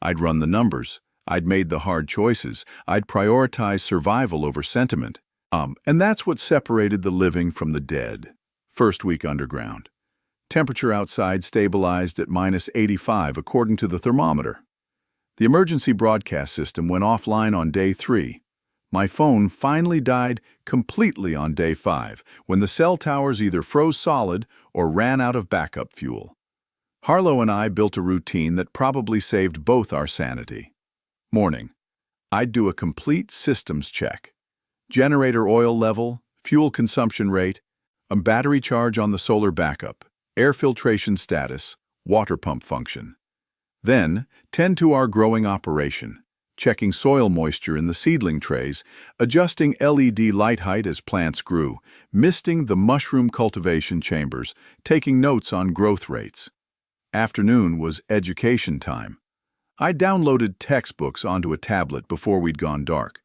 I'd run the numbers. I'd made the hard choices. I'd prioritized survival over sentiment. And that's what separated the living from the dead. First week underground. Temperature outside stabilized at -85 according to the thermometer. The emergency broadcast system went offline on day 3. My phone finally died completely on day 5, when the cell towers either froze solid or ran out of backup fuel. Harlow and I built a routine that probably saved both our sanity. Morning. I'd do a complete systems check. Generator oil level, fuel consumption rate, a battery charge on the solar backup, air filtration status, water pump function. Then, tend to our growing operation, checking soil moisture in the seedling trays, adjusting LED light height as plants grew, misting the mushroom cultivation chambers, taking notes on growth rates. Afternoon was education time. I downloaded textbooks onto a tablet before we'd gone dark.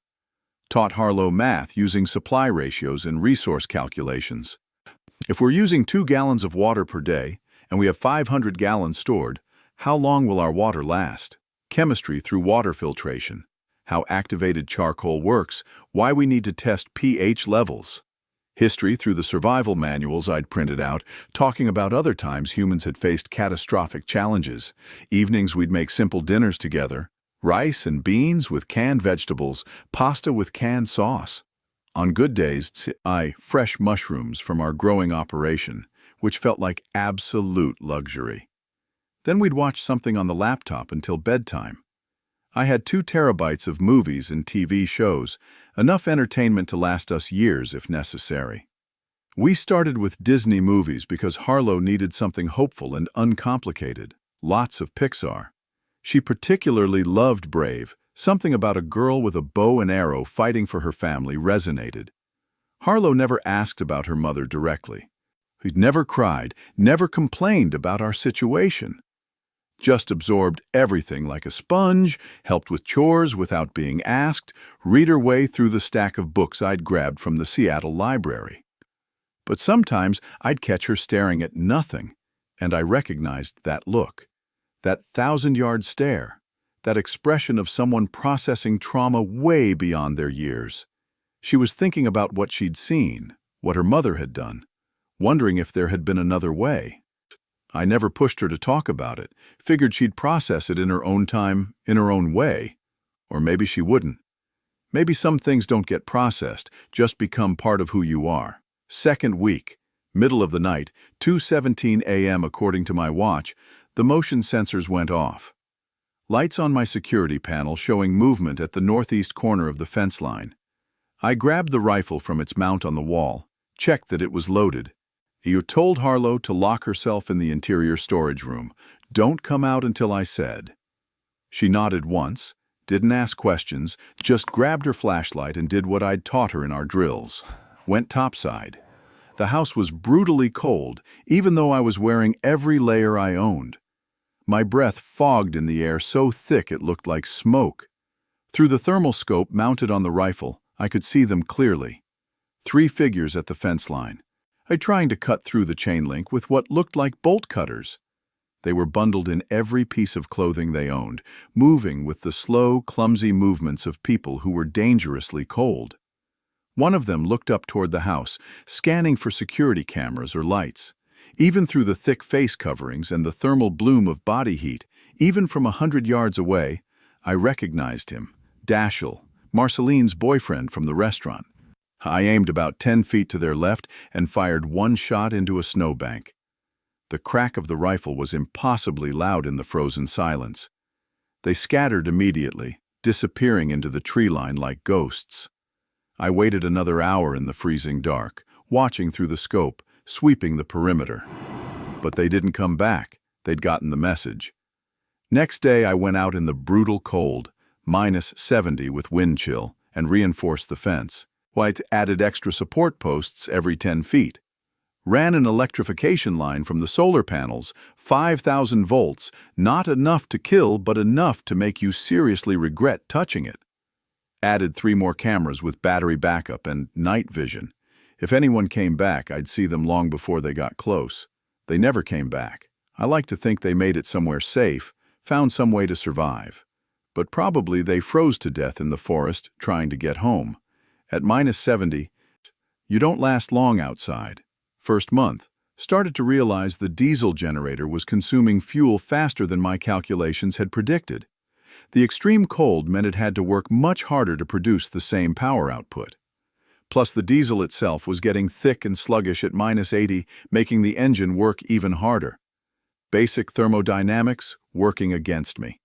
Taught Harlow math using supply ratios and resource calculations. If we're using 2 gallons of water per day, and we have 500 gallons stored, how long will our water last? Chemistry through water filtration. How activated charcoal works, why we need to test pH levels. History through the survival manuals I'd printed out, talking about other times humans had faced catastrophic challenges. Evenings we'd make simple dinners together. Rice and beans with canned vegetables, pasta with canned sauce. On good days, fresh mushrooms from our growing operation, which felt like absolute luxury. Then we'd watch something on the laptop until bedtime. I had 2 terabytes of movies and TV shows, enough entertainment to last us years if necessary. We started with Disney movies because Harlow needed something hopeful and uncomplicated. Lots of Pixar. She particularly loved Brave. Something about a girl with a bow and arrow fighting for her family resonated. Harlow never asked about her mother directly. He'd never cried, never complained about our situation. Just absorbed everything like a sponge, helped with chores without being asked, read her way through the stack of books I'd grabbed from the Seattle library. But sometimes I'd catch her staring at nothing, and I recognized that look, that 1,000-yard stare, that expression of someone processing trauma way beyond their years. She was thinking about what she'd seen, what her mother had done, wondering if there had been another way. I never pushed her to talk about it, figured she'd process it in her own time, in her own way. Or maybe she wouldn't. Maybe some things don't get processed, just become part of who you are. Second week, middle of the night, 2:17 a.m. according to my watch, the motion sensors went off. Lights on my security panel showing movement at the northeast corner of the fence line. I grabbed the rifle from its mount on the wall, checked that it was loaded. You told Harlow to lock herself in the interior storage room. Don't come out until I said. She nodded once, didn't ask questions, just grabbed her flashlight and did what I'd taught her in our drills. Went topside. The house was brutally cold, even though I was wearing every layer I owned. My breath fogged in the air so thick it looked like smoke. Through the thermal scope mounted on the rifle, I could see them clearly. 3 figures at the fence line. Trying to cut through the chain link with what looked like bolt cutters. They were bundled in every piece of clothing they owned, moving with the slow, clumsy movements of people who were dangerously cold. One of them looked up toward the house, scanning for security cameras or lights. Even through the thick face coverings and the thermal bloom of body heat, even from 100 yards away, I recognized him, Dashiell, Marceline's boyfriend from the restaurant. I aimed about 10 feet to their left and fired 1 shot into a snowbank. The crack of the rifle was impossibly loud in the frozen silence. They scattered immediately, disappearing into the tree line like ghosts. I waited another hour in the freezing dark, watching through the scope, sweeping the perimeter. But they didn't come back. They'd gotten the message. Next day I went out in the brutal cold, -70 with wind chill, and reinforced the fence. White added extra support posts every 10 feet. Ran an electrification line from the solar panels, 5,000 volts, not enough to kill but enough to make you seriously regret touching it. Added 3 more cameras with battery backup and night vision. If anyone came back, I'd see them long before they got close. They never came back. I like to think they made it somewhere safe, found some way to survive. But probably they froze to death in the forest trying to get home. At -70, you don't last long outside. First month, started to realize the diesel generator was consuming fuel faster than my calculations had predicted. The extreme cold meant it had to work much harder to produce the same power output. Plus the diesel itself was getting thick and sluggish at -80, making the engine work even harder. Basic thermodynamics working against me.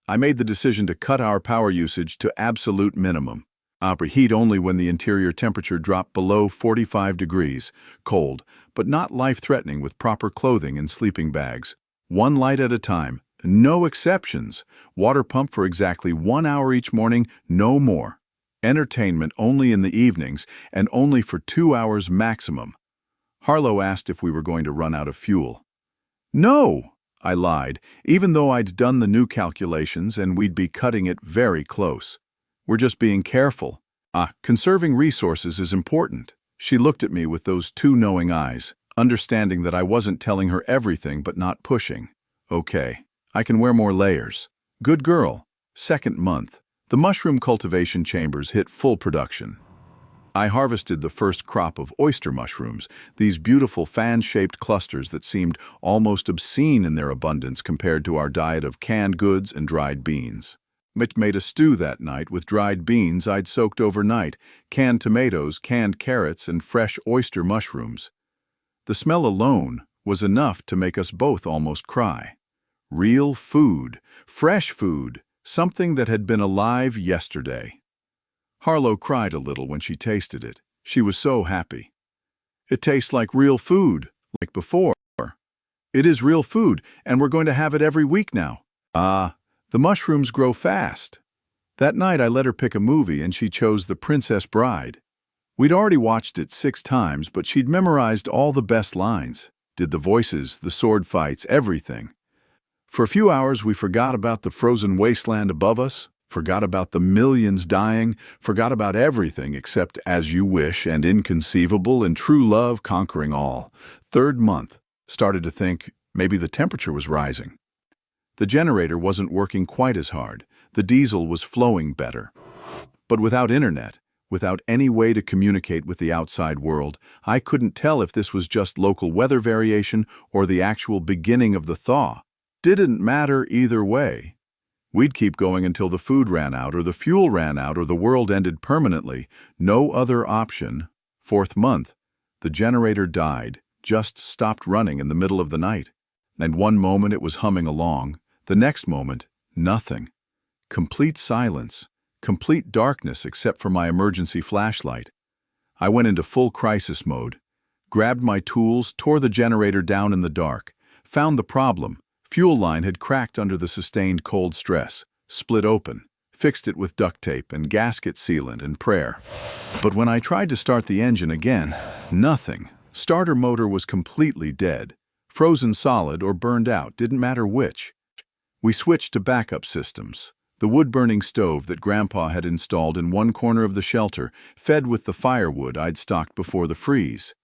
I made the decision to cut our power usage to absolute minimum. Heat only when the interior temperature dropped below 45 degrees, cold, but not life-threatening with proper clothing and sleeping bags. 1 light at a time, no exceptions. Water pump for exactly 1 hour each morning, no more. Entertainment only in the evenings and only for 2 hours maximum. Harlow asked if we were going to run out of fuel. No, I lied, even though I'd done the new calculations and we'd be cutting it very close. We're just being careful. Conserving resources is important. She looked at me with those 2 knowing eyes, understanding that I wasn't telling her everything but not pushing. Okay, I can wear more layers. Good girl. Second month. The mushroom cultivation chambers hit full production. I harvested the first crop of oyster mushrooms, these beautiful fan-shaped clusters that seemed almost obscene in their abundance compared to our diet of canned goods and dried beans. Mitch made a stew that night with dried beans I'd soaked overnight, canned tomatoes, canned carrots, and fresh oyster mushrooms. The smell alone was enough to make us both almost cry. Real food, fresh food, something that had been alive yesterday. Harlow cried a little when she tasted it. She was so happy. It tastes like real food, like before. It is real food, and we're going to have it every week now. The mushrooms grow fast. That night I let her pick a movie and she chose The Princess Bride. We'd already watched it 6 times, but she'd memorized all the best lines, did the voices, the sword fights, everything. For a few hours we forgot about the frozen wasteland above us, forgot about the millions dying, forgot about everything except As You Wish and Inconceivable and True Love conquering all. 3rd month, started to think maybe the temperature was rising. The generator wasn't working quite as hard. The diesel was flowing better. But without internet, without any way to communicate with the outside world, I couldn't tell if this was just local weather variation or the actual beginning of the thaw. Didn't matter either way. We'd keep going until the food ran out or the fuel ran out or the world ended permanently. No other option. 4th month, the generator died, just stopped running in the middle of the night. And one moment it was humming along, the next moment, nothing. Complete silence, complete darkness except for my emergency flashlight. I went into full crisis mode, grabbed my tools, tore the generator down in the dark, found the problem. Fuel line had cracked under the sustained cold stress, split open, fixed it with duct tape and gasket sealant and prayer. But when I tried to start the engine again, nothing. Starter motor was completely dead, frozen solid or burned out, didn't matter which. We switched to backup systems. The wood-burning stove that Grandpa had installed in one corner of the shelter, fed with the firewood I'd stocked before the freeze.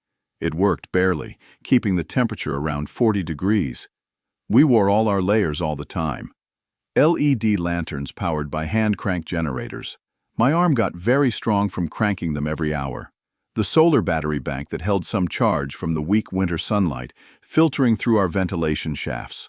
It worked barely, keeping the temperature around 40 degrees. We wore all our layers all the time. LED lanterns powered by hand-crank generators. My arm got very strong from cranking them every hour. The solar battery bank that held some charge from the weak winter sunlight, filtering through our ventilation shafts.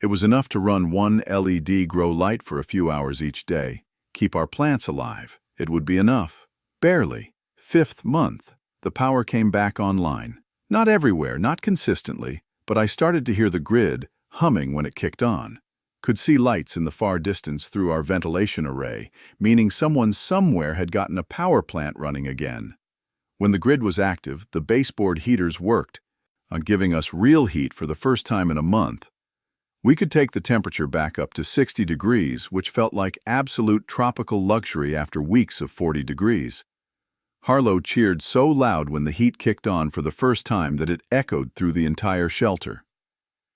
It was enough to run one LED grow light for a few hours each day, keep our plants alive. It would be enough. Barely. 5th month, the power came back online. Not everywhere, not consistently, but I started to hear the grid humming when it kicked on. Could see lights in the far distance through our ventilation array, meaning someone somewhere had gotten a power plant running again. When the grid was active, the baseboard heaters worked, giving us real heat for the first time in a month. We could take the temperature back up to 60 degrees, which felt like absolute tropical luxury after weeks of 40 degrees. Harlow cheered so loud when the heat kicked on for the first time that it echoed through the entire shelter.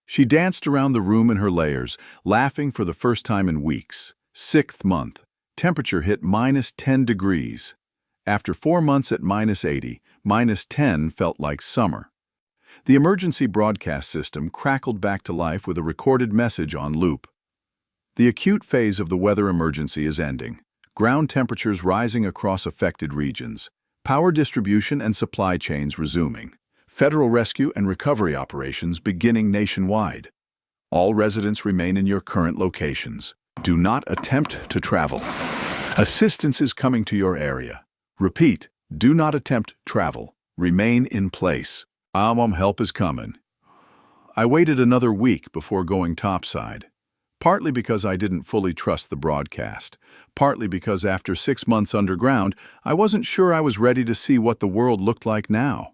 She danced around the room in her layers, laughing for the first time in weeks. 6th month, temperature hit -10 degrees. After 4 months at -80, -10 felt like summer. The emergency broadcast system crackled back to life with a recorded message on loop. The acute phase of the weather emergency is ending. Ground temperatures rising across affected regions. Power distribution and supply chains resuming. Federal rescue and recovery operations beginning nationwide. All residents remain in your current locations. Do not attempt to travel. Assistance is coming to your area. Repeat, do not attempt travel. Remain in place. Help is coming. I waited another week before going topside. Partly because I didn't fully trust the broadcast. Partly because after 6 months underground, I wasn't sure I was ready to see what the world looked like now.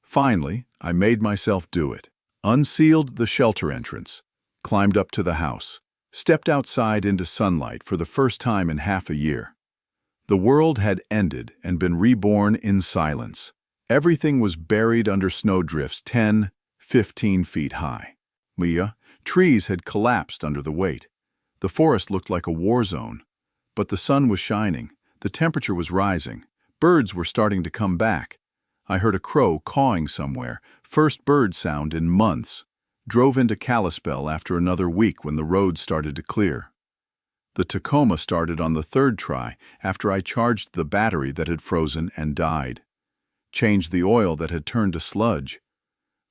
Finally, I made myself do it. Unsealed the shelter entrance. Climbed up to the house. Stepped outside into sunlight for the first time in half a year. The world had ended and been reborn in silence. Everything was buried under snowdrifts 10, 15 feet high. Trees had collapsed under the weight. The forest looked like a war zone. But the sun was shining. The temperature was rising. Birds were starting to come back. I heard a crow cawing somewhere, first bird sound in months. Drove into Kalispell after another week when the road started to clear. The Tacoma started on the 3rd try after I charged the battery that had frozen and died. Changed the oil that had turned to sludge.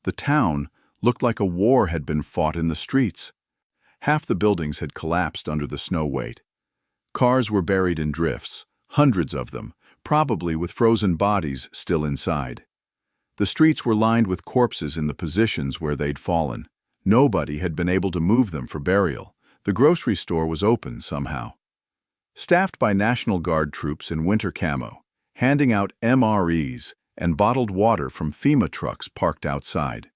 The town looked like a war had been fought in the streets. Half the buildings had collapsed under the snow weight. Cars were buried in drifts, hundreds of them, probably with frozen bodies still inside. The streets were lined with corpses in the positions where they'd fallen. Nobody had been able to move them for burial. The grocery store was open somehow. Staffed by National Guard troops in winter camo, handing out MREs and bottled water from FEMA trucks parked outside.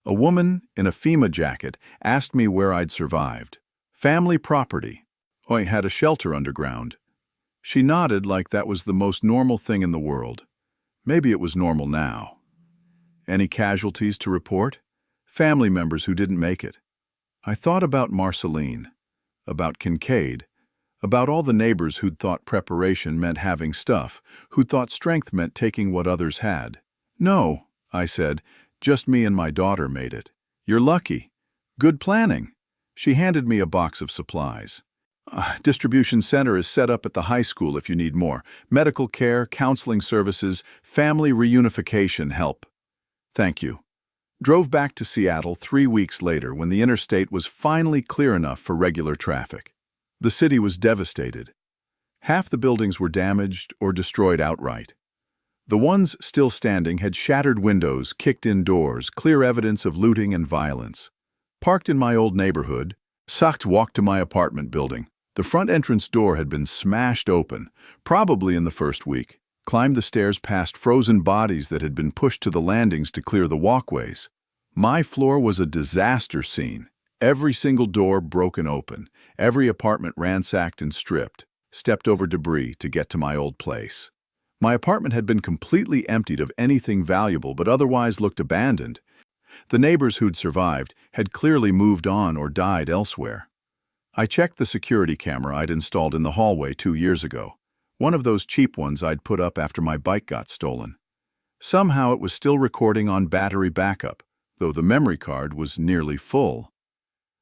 A woman in a FEMA jacket asked me where I'd survived. Family property. I had a shelter underground. She nodded like that was the most normal thing in the world. Maybe it was normal now. Any casualties to report? Family members who didn't make it. I thought about Marceline, about Kincaid, about all the neighbors who'd thought preparation meant having stuff, who thought strength meant taking what others had. No, I said, just me and my daughter made it. You're lucky. Good planning. She handed me a box of supplies. Distribution center is set up at the high school if you need more. Medical care, counseling services, family reunification help. Thank you. Drove back to Seattle 3 weeks later when the interstate was finally clear enough for regular traffic. The city was devastated. Half the buildings were damaged or destroyed outright. The ones still standing had shattered windows, kicked-in doors, clear evidence of looting and violence. Parked in my old neighborhood, Sacht walked to my apartment building. The front entrance door had been smashed open, probably in the first week. Climbed the stairs past frozen bodies that had been pushed to the landings to clear the walkways. My floor was a disaster scene. Every single door broken open, every apartment ransacked and stripped, stepped over debris to get to my old place. My apartment had been completely emptied of anything valuable but otherwise looked abandoned. The neighbors who'd survived had clearly moved on or died elsewhere. I checked the security camera I'd installed in the hallway 2 years ago, one of those cheap ones I'd put up after my bike got stolen. Somehow it was still recording on battery backup, though the memory card was nearly full.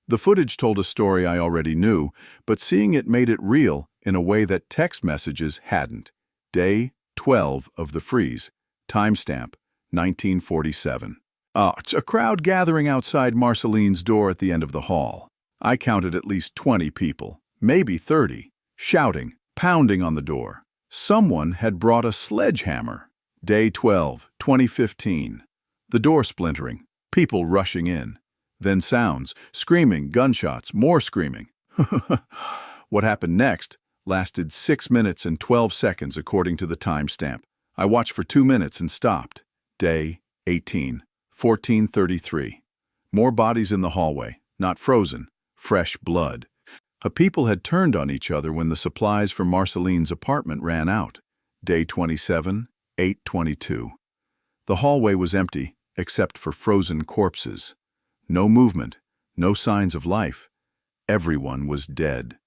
The footage told a story I already knew, but seeing it made it real in a way that text messages hadn't. Day 12 of the freeze. Timestamp, 1947. It's a crowd gathering outside Marceline's door at the end of the hall. I counted at least 20 people, maybe 30, shouting, pounding on the door. Someone had brought a sledgehammer. Day 12, 2015. The door splintering, people rushing in. Then sounds, screaming, gunshots, more screaming. What happened next lasted 6 minutes and 12 seconds according to the timestamp. I watched for 2 minutes and stopped. Day 18, 14:33. More bodies in the hallway, not frozen, fresh blood. People had turned on each other when the supplies from Marceline's apartment ran out. Day 27, 8:22. The hallway was empty, except for frozen corpses. No movement, no signs of life. Everyone was dead.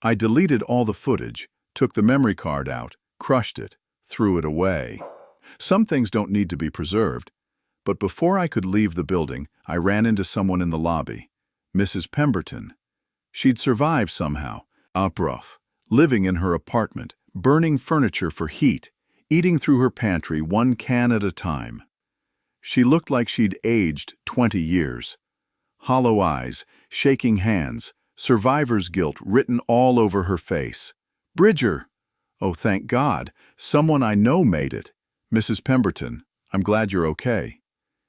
I deleted all the footage, took the memory card out, crushed it, threw it away. Some things don't need to be preserved. But before I could leave the building, I ran into someone in the lobby. Mrs. Pemberton. She'd survived somehow, prof, living in her apartment, burning furniture for heat, eating through her pantry 1 can at a time. She looked like she'd aged 20 years. Hollow eyes, shaking hands, survivor's guilt written all over her face. Bridger! Oh, thank God, someone I know made it. Mrs. Pemberton, I'm glad you're okay.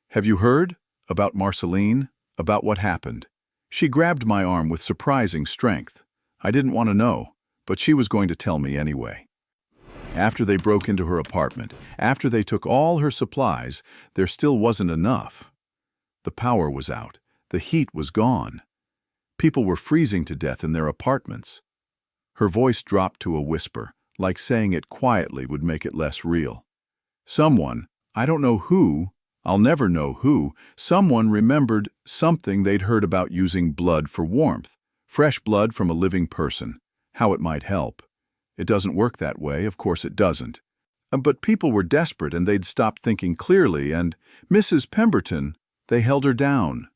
Have you heard? About Marceline? About what happened? She grabbed my arm with surprising strength. I didn't want to know, but she was going to tell me anyway. After they broke into her apartment, after they took all her supplies, there still wasn't enough. The power was out. The heat was gone. People were freezing to death in their apartments. Her voice dropped to a whisper, like saying it quietly would make it less real. Someone, I don't know who, I'll never know who, someone remembered something they'd heard about using blood for warmth, fresh blood from a living person, how it might help. It doesn't work that way, of course it doesn't. But people were desperate and they'd stopped thinking clearly, and Mrs. Pemberton, they held her down.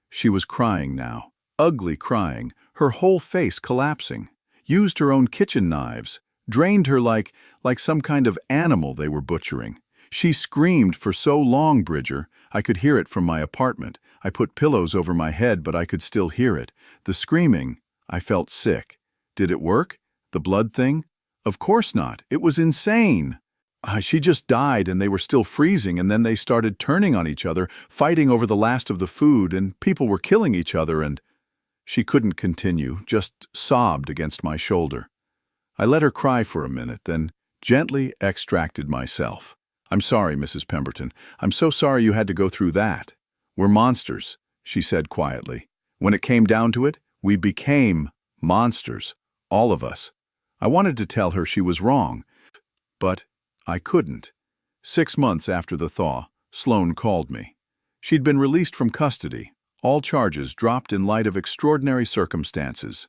She was crying now, ugly crying, her whole face collapsing, used her own kitchen knives, drained her like some kind of animal they were butchering. She screamed for so long, Bridger, I could hear it from my apartment. I put pillows over my head, but I could still hear it. The screaming, I felt sick. Did it work? The blood thing? Of course not. It was insane. She just died and they were still freezing, and then they started turning on each other, fighting over the last of the food, and people were killing each other, and she couldn't continue, just sobbed against my shoulder. I let her cry for a minute, then gently extracted myself. I'm sorry, Mrs. Pemberton. I'm so sorry you had to go through that. We're monsters, she said quietly. When it came down to it, we became monsters, all of us. I wanted to tell her she was wrong, but I couldn't. 6 months after the thaw, Sloane called me. She'd been released from custody, all charges dropped in light of extraordinary circumstances.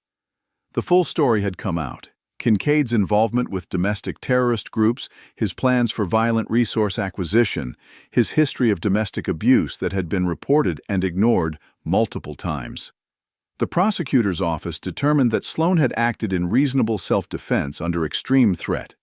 The full story had come out. Kincaid's involvement with domestic terrorist groups, his plans for violent resource acquisition, his history of domestic abuse that had been reported and ignored multiple times. The prosecutor's office determined that Sloane had acted in reasonable self-defense under extreme threat.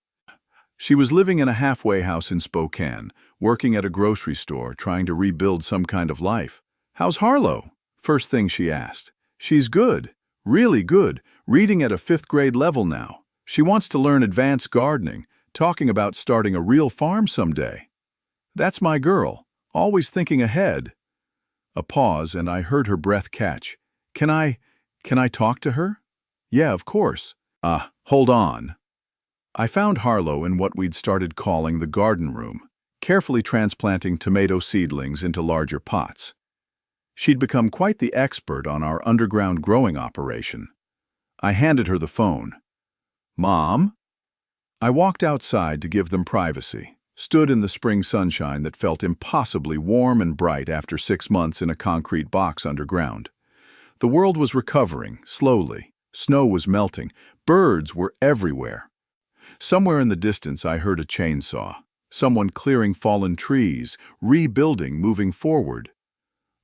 She was living in a halfway house in Spokane, working at a grocery store, trying to rebuild some kind of life. "How's Harlow?" First thing she asked. "She's good, really good, reading at a 5th grade level now. She wants to learn advanced gardening, talking about starting a real farm someday. That's my girl, always thinking ahead." A pause, and I heard her breath catch. Can I talk to her?" "Yeah, of course." Hold on." I found Harlow in what we'd started calling the garden room, carefully transplanting tomato seedlings into larger pots. She'd become quite the expert on our underground growing operation. I handed her the phone. "Mom?" I walked outside to give them privacy, stood in the spring sunshine that felt impossibly warm and bright after 6 months in a concrete box underground. The world was recovering, slowly. Snow was melting. Birds were everywhere. Somewhere in the distance I heard a chainsaw, someone clearing fallen trees, rebuilding, moving forward.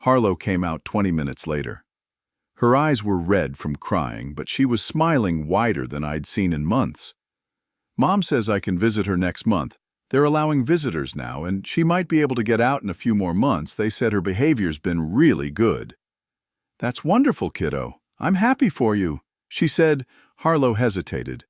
Harlow came out 20 minutes later. Her eyes were red from crying, but she was smiling wider than I'd seen in months. "Mom says I can visit her next month. They're allowing visitors now, and she might be able to get out in a few more months. They said her behavior's been really good." "That's wonderful, kiddo. I'm happy for you," she said. Harlow hesitated,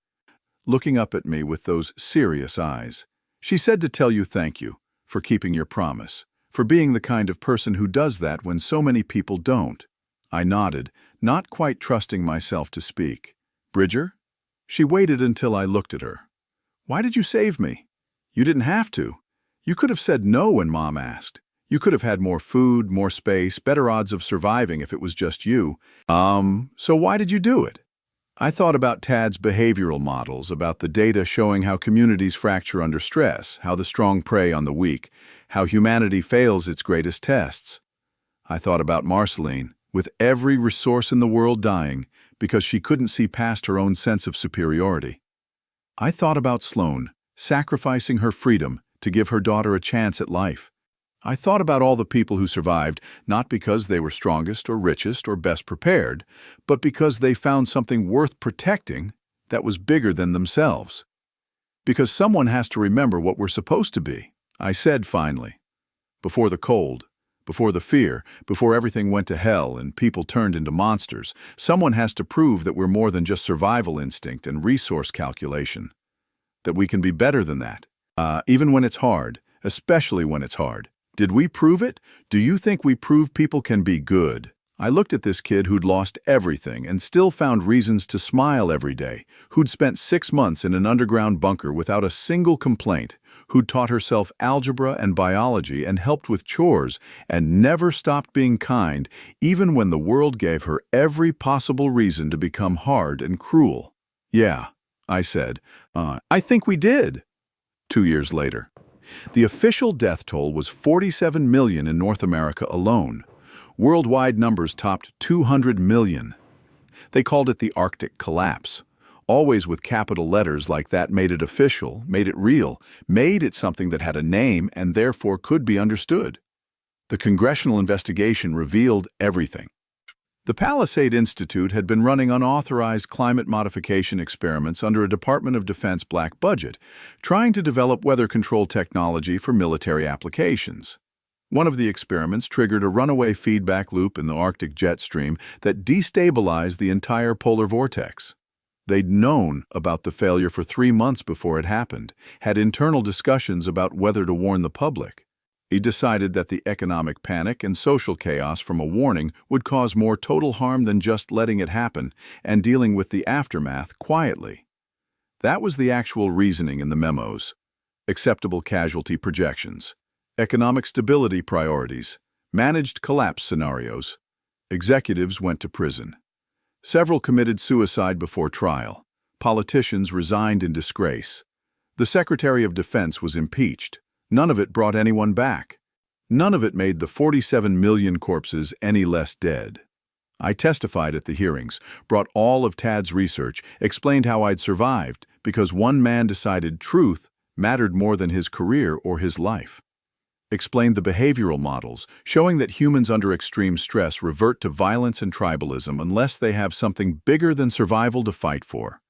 looking up at me with those serious eyes. "She said to tell you thank you for keeping your promise, for being the kind of person who does that when so many people don't." I nodded, not quite trusting myself to speak. "Bridger?" She waited until I looked at her. "Why did you save me? You didn't have to. You could have said no when Mom asked. You could have had more food, more space, better odds of surviving if it was just you. So why did you do it?" I thought about Tad's behavioral models, about the data showing how communities fracture under stress, how the strong prey on the weak, how humanity fails its greatest tests. I thought about Marceline, with every resource in the world dying, because she couldn't see past her own sense of superiority. I thought about Sloane, sacrificing her freedom to give her daughter a chance at life. I thought about all the people who survived, not because they were strongest or richest or best prepared, but because they found something worth protecting that was bigger than themselves. "Because someone has to remember what we're supposed to be," I said finally. "Before the cold, before the fear, before everything went to hell and people turned into monsters, someone has to prove that we're more than just survival instinct and resource calculation. That we can be better than that, even when it's hard, especially when it's hard. Did we prove it? Do you think we prove people can be good?" I looked at this kid who'd lost everything and still found reasons to smile every day, who'd spent 6 months in an underground bunker without a single complaint, who'd taught herself algebra and biology and helped with chores and never stopped being kind, even when the world gave her every possible reason to become hard and cruel. "Yeah," I said, "I think we did." 2 years later. The official death toll was 47 million in North America alone. Worldwide numbers topped 200 million. They called it the Arctic collapse. Always with capital letters like that made it official, made it real, made it something that had a name and therefore could be understood. The congressional investigation revealed everything. The Palisade Institute had been running unauthorized climate modification experiments under a Department of Defense black budget, trying to develop weather control technology for military applications. One of the experiments triggered a runaway feedback loop in the Arctic jet stream that destabilized the entire polar vortex. They'd known about the failure for 3 months before it happened, had internal discussions about whether to warn the public. He decided that the economic panic and social chaos from a warning would cause more total harm than just letting it happen and dealing with the aftermath quietly. That was the actual reasoning in the memos. Acceptable casualty projections, economic stability priorities, managed collapse scenarios. Executives went to prison. Several committed suicide before trial. Politicians resigned in disgrace. The Secretary of Defense was impeached. None of it brought anyone back. None of it made the 47 million corpses any less dead. I testified at the hearings, brought all of Tad's research, explained how I'd survived because one man decided truth mattered more than his career or his life. Explained the behavioral models, showing that humans under extreme stress revert to violence and tribalism unless they have something bigger than survival to fight for.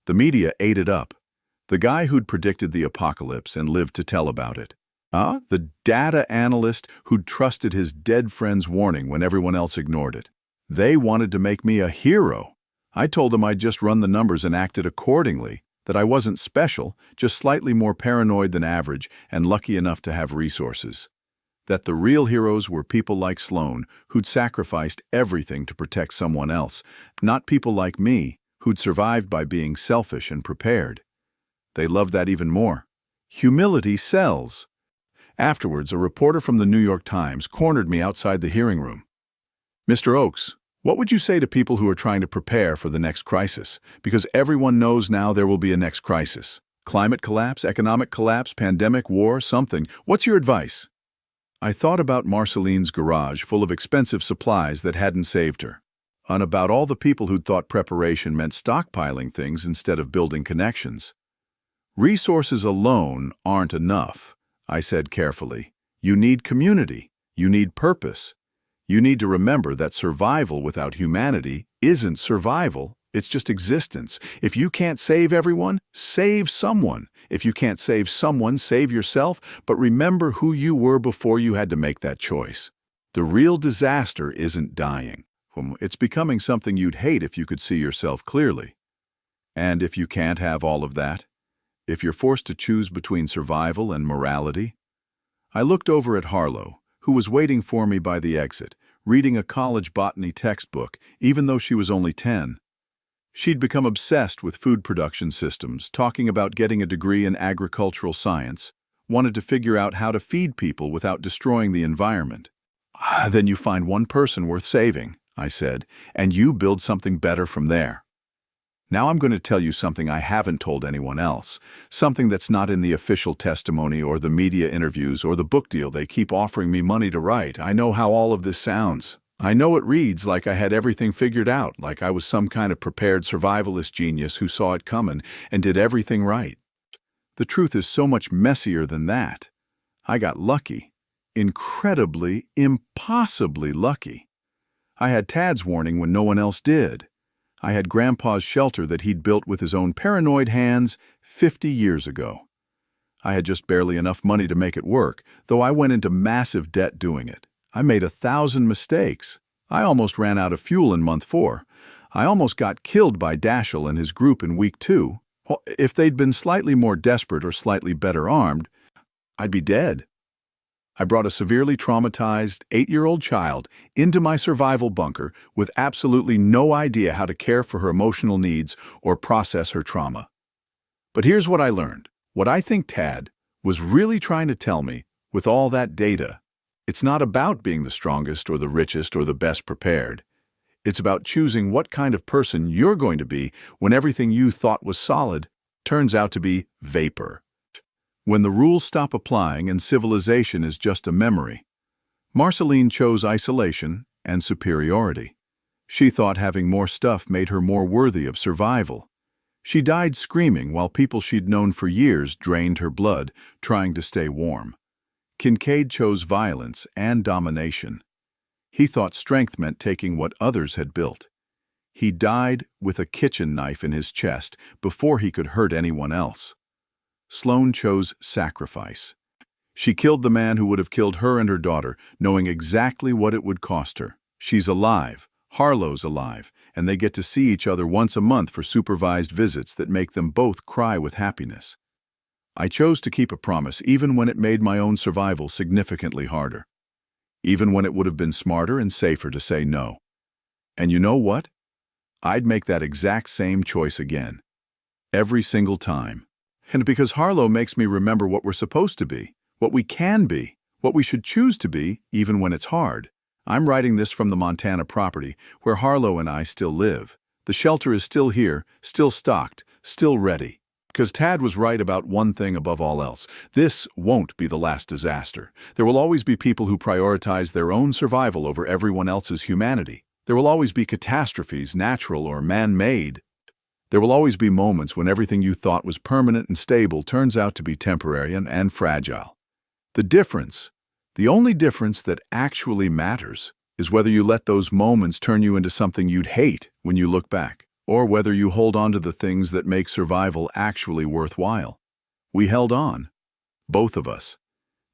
The media ate it up. The guy who'd predicted the apocalypse and lived to tell about it. The data analyst who'd trusted his dead friend's warning when everyone else ignored it. They wanted to make me a hero. I told them I'd just run the numbers and acted accordingly, that I wasn't special, just slightly more paranoid than average and lucky enough to have resources. That the real heroes were people like Sloan, who'd sacrificed everything to protect someone else, not people like me, who'd survived by being selfish and prepared. They loved that even more. Humility sells. Afterwards, a reporter from the New York Times cornered me outside the hearing room. "Mr. Oakes, what would you say to people who are trying to prepare for the next crisis? Because everyone knows now there will be a next crisis. Climate collapse, economic collapse, pandemic, war, something. What's your advice?" I thought about Marceline's garage full of expensive supplies that hadn't saved her. And about all the people who'd thought preparation meant stockpiling things instead of building connections. Resources alone aren't enough, I said carefully. You need community. You need purpose. You need to remember that survival without humanity isn't survival, it's just existence. If you can't save everyone, save someone. If you can't save someone, save yourself, but remember who you were before you had to make that choice. The real disaster isn't dying. It's becoming something you'd hate if you could see yourself clearly. And if you can't have all of that, if you're forced to choose between survival and morality. I looked over at Harlow, who was waiting for me by the exit, reading a college botany textbook, even though she was only 10. She'd become obsessed with food production systems, talking about getting a degree in agricultural science, wanted to figure out how to feed people without destroying the environment. Then you find one person worth saving, I said, and you build something better from there. Now I'm going to tell you something I haven't told anyone else, something that's not in the official testimony or the media interviews or the book deal they keep offering me money to write. I know how all of this sounds. I know it reads like I had everything figured out, like I was some kind of prepared survivalist genius who saw it coming and did everything right. The truth is so much messier than that. I got lucky. Incredibly, impossibly lucky. I had Tad's warning when no one else did. I had Grandpa's shelter that he'd built with his own paranoid hands 50 years ago. I had just barely enough money to make it work, though I went into massive debt doing it. I made 1,000 mistakes. I almost ran out of fuel in month 4. I almost got killed by Dashiell and his group in week 2. Well, if they'd been slightly more desperate or slightly better armed, I'd be dead. I brought a severely traumatized 8-year-old child into my survival bunker with absolutely no idea how to care for her emotional needs or process her trauma. But here's what I learned. What I think Tad was really trying to tell me with all that data. It's not about being the strongest or the richest or the best prepared. It's about choosing what kind of person you're going to be when everything you thought was solid turns out to be vapor. When the rules stop applying and civilization is just a memory. Marceline chose isolation and superiority. She thought having more stuff made her more worthy of survival. She died screaming while people she'd known for years drained her blood, trying to stay warm. Kincaid chose violence and domination. He thought strength meant taking what others had built. He died with a kitchen knife in his chest before he could hurt anyone else. Sloan chose sacrifice. She killed the man who would have killed her and her daughter, knowing exactly what it would cost her. She's alive, Harlow's alive, and they get to see each other once a month for supervised visits that make them both cry with happiness. I chose to keep a promise even when it made my own survival significantly harder. Even when it would have been smarter and safer to say no. And you know what? I'd make that exact same choice again. Every single time. And because Harlow makes me remember what we're supposed to be, what we can be, what we should choose to be, even when it's hard. I'm writing this from the Montana property, where Harlow and I still live. The shelter is still here, still stocked, still ready. Because Tad was right about one thing above all else. This won't be the last disaster. There will always be people who prioritize their own survival over everyone else's humanity. There will always be catastrophes, natural or man-made. There will always be moments when everything you thought was permanent and stable turns out to be temporary and fragile. The only difference that actually matters, is whether you let those moments turn you into something you'd hate when you look back, or whether you hold on to the things that make survival actually worthwhile. We held on, both of us,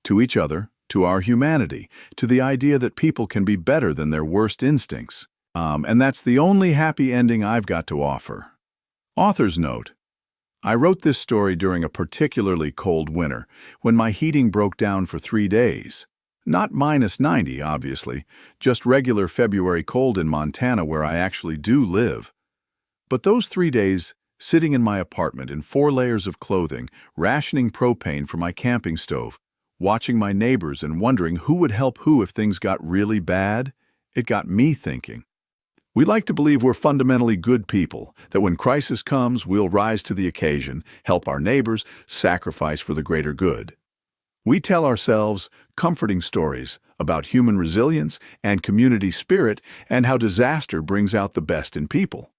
to each other, to our humanity, to the idea that people can be better than their worst instincts. And that's the only happy ending I've got to offer. Author's note. I wrote this story during a particularly cold winter, when my heating broke down for 3 days. Not -90, obviously, just regular February cold in Montana where I actually do live. But those 3 days, sitting in my apartment in 4 layers of clothing, rationing propane for my camping stove, watching my neighbors and wondering who would help who if things got really bad, it got me thinking. We like to believe we're fundamentally good people, that when crisis comes, we'll rise to the occasion, help our neighbors, sacrifice for the greater good. We tell ourselves comforting stories about human resilience and community spirit and how disaster brings out the best in people.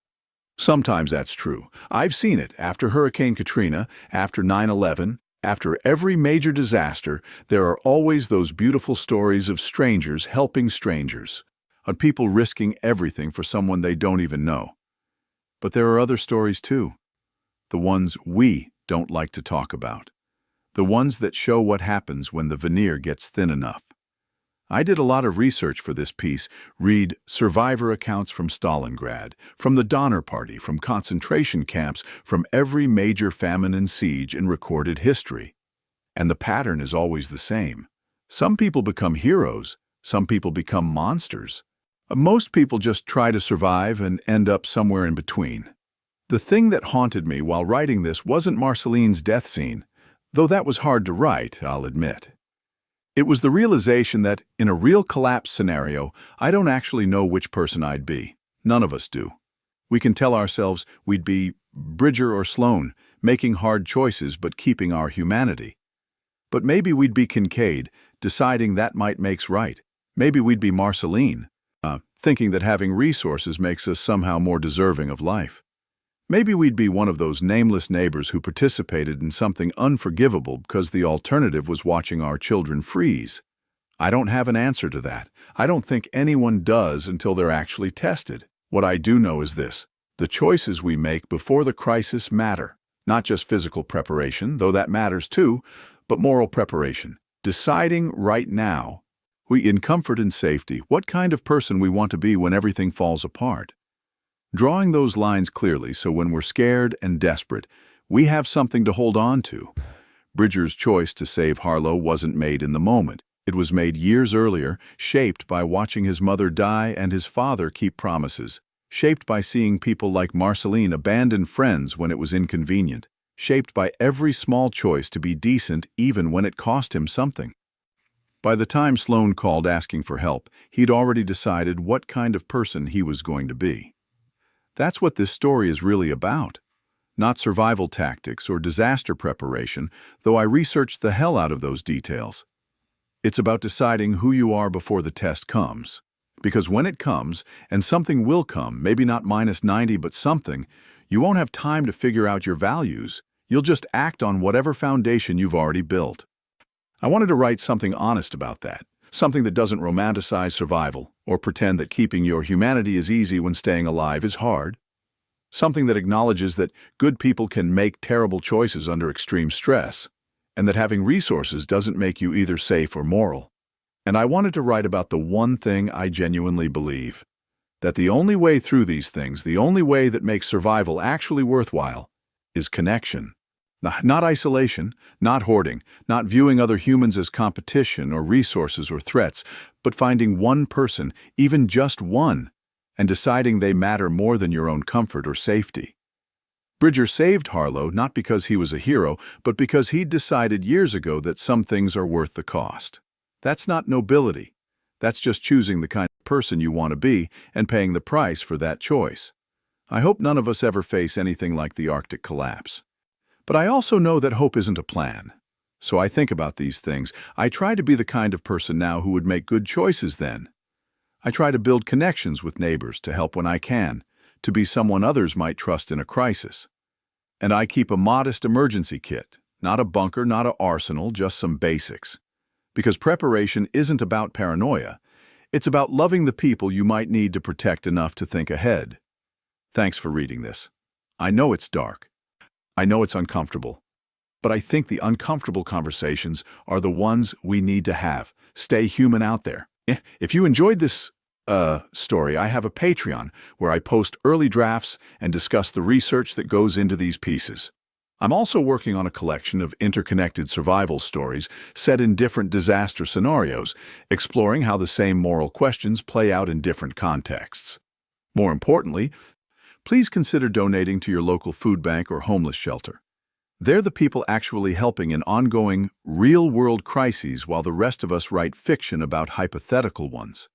Sometimes that's true. I've seen it after Hurricane Katrina, after 9/11, after every major disaster, there are always those beautiful stories of strangers helping strangers, of people risking everything for someone they don't even know. But there are other stories too, the ones we don't like to talk about, the ones that show what happens when the veneer gets thin enough. I did a lot of research for this piece, read survivor accounts from Stalingrad, from the Donner Party, from concentration camps, from every major famine and siege in recorded history. And the pattern is always the same. Some people become heroes, some people become monsters. Most people just try to survive and end up somewhere in between. The thing that haunted me while writing this wasn't Marceline's death scene, though that was hard to write, I'll admit. It was the realization that, in a real collapse scenario, I don't actually know which person I'd be. None of us do. We can tell ourselves we'd be Bridger or Sloane, making hard choices but keeping our humanity. But maybe we'd be Kincaid, deciding that might makes right. Maybe we'd be Marceline, thinking that having resources makes us somehow more deserving of life. Maybe we'd be one of those nameless neighbors who participated in something unforgivable because the alternative was watching our children freeze. I don't have an answer to that. I don't think anyone does until they're actually tested. What I do know is this: the choices we make before the crisis matter. Not just physical preparation, though that matters too, but moral preparation. Deciding right now, in comfort and safety, what kind of person we want to be when everything falls apart. Drawing those lines clearly so when we're scared and desperate, we have something to hold on to. Bridger's choice to save Harlow wasn't made in the moment. It was made years earlier, shaped by watching his mother die and his father keep promises, shaped by seeing people like Marceline abandon friends when it was inconvenient, shaped by every small choice to be decent even when it cost him something. By the time Sloane called asking for help, he'd already decided what kind of person he was going to be. That's what this story is really about. Not survival tactics or disaster preparation, though I researched the hell out of those details. It's about deciding who you are before the test comes. Because when it comes, and something will come, maybe not -90 but something, you won't have time to figure out your values. You'll just act on whatever foundation you've already built. I wanted to write something honest about that. Something that doesn't romanticize survival or pretend that keeping your humanity is easy when staying alive is hard. Something that acknowledges that good people can make terrible choices under extreme stress, and that having resources doesn't make you either safe or moral. And I wanted to write about the one thing I genuinely believe: That the only way through these things, the only way that makes survival actually worthwhile, is connection. Not isolation, not hoarding, not viewing other humans as competition or resources or threats, but finding one person, even just one, and deciding they matter more than your own comfort or safety. Bridger saved Harlow not because he was a hero, but because he'd decided years ago that some things are worth the cost. That's not nobility. That's just choosing the kind of person you want to be and paying the price for that choice. I hope none of us ever face anything like the Arctic collapse. But I also know that hope isn't a plan. So I think about these things. I try to be the kind of person now who would make good choices then. I try to build connections with neighbors to help when I can, to be someone others might trust in a crisis. And I keep a modest emergency kit, not a bunker, not an arsenal, just some basics. Because preparation isn't about paranoia. It's about loving the people you might need to protect enough to think ahead. Thanks for reading this. I know it's dark. I know it's uncomfortable. But I think the uncomfortable conversations are the ones we need to have. Stay human out there. If you enjoyed this story, I have a Patreon where I post early drafts and discuss the research that goes into these pieces. I'm also working on a collection of interconnected survival stories set in different disaster scenarios, exploring how the same moral questions play out in different contexts. More importantly, please consider donating to your local food bank or homeless shelter. They're the people actually helping in ongoing, real-world crises while the rest of us write fiction about hypothetical ones.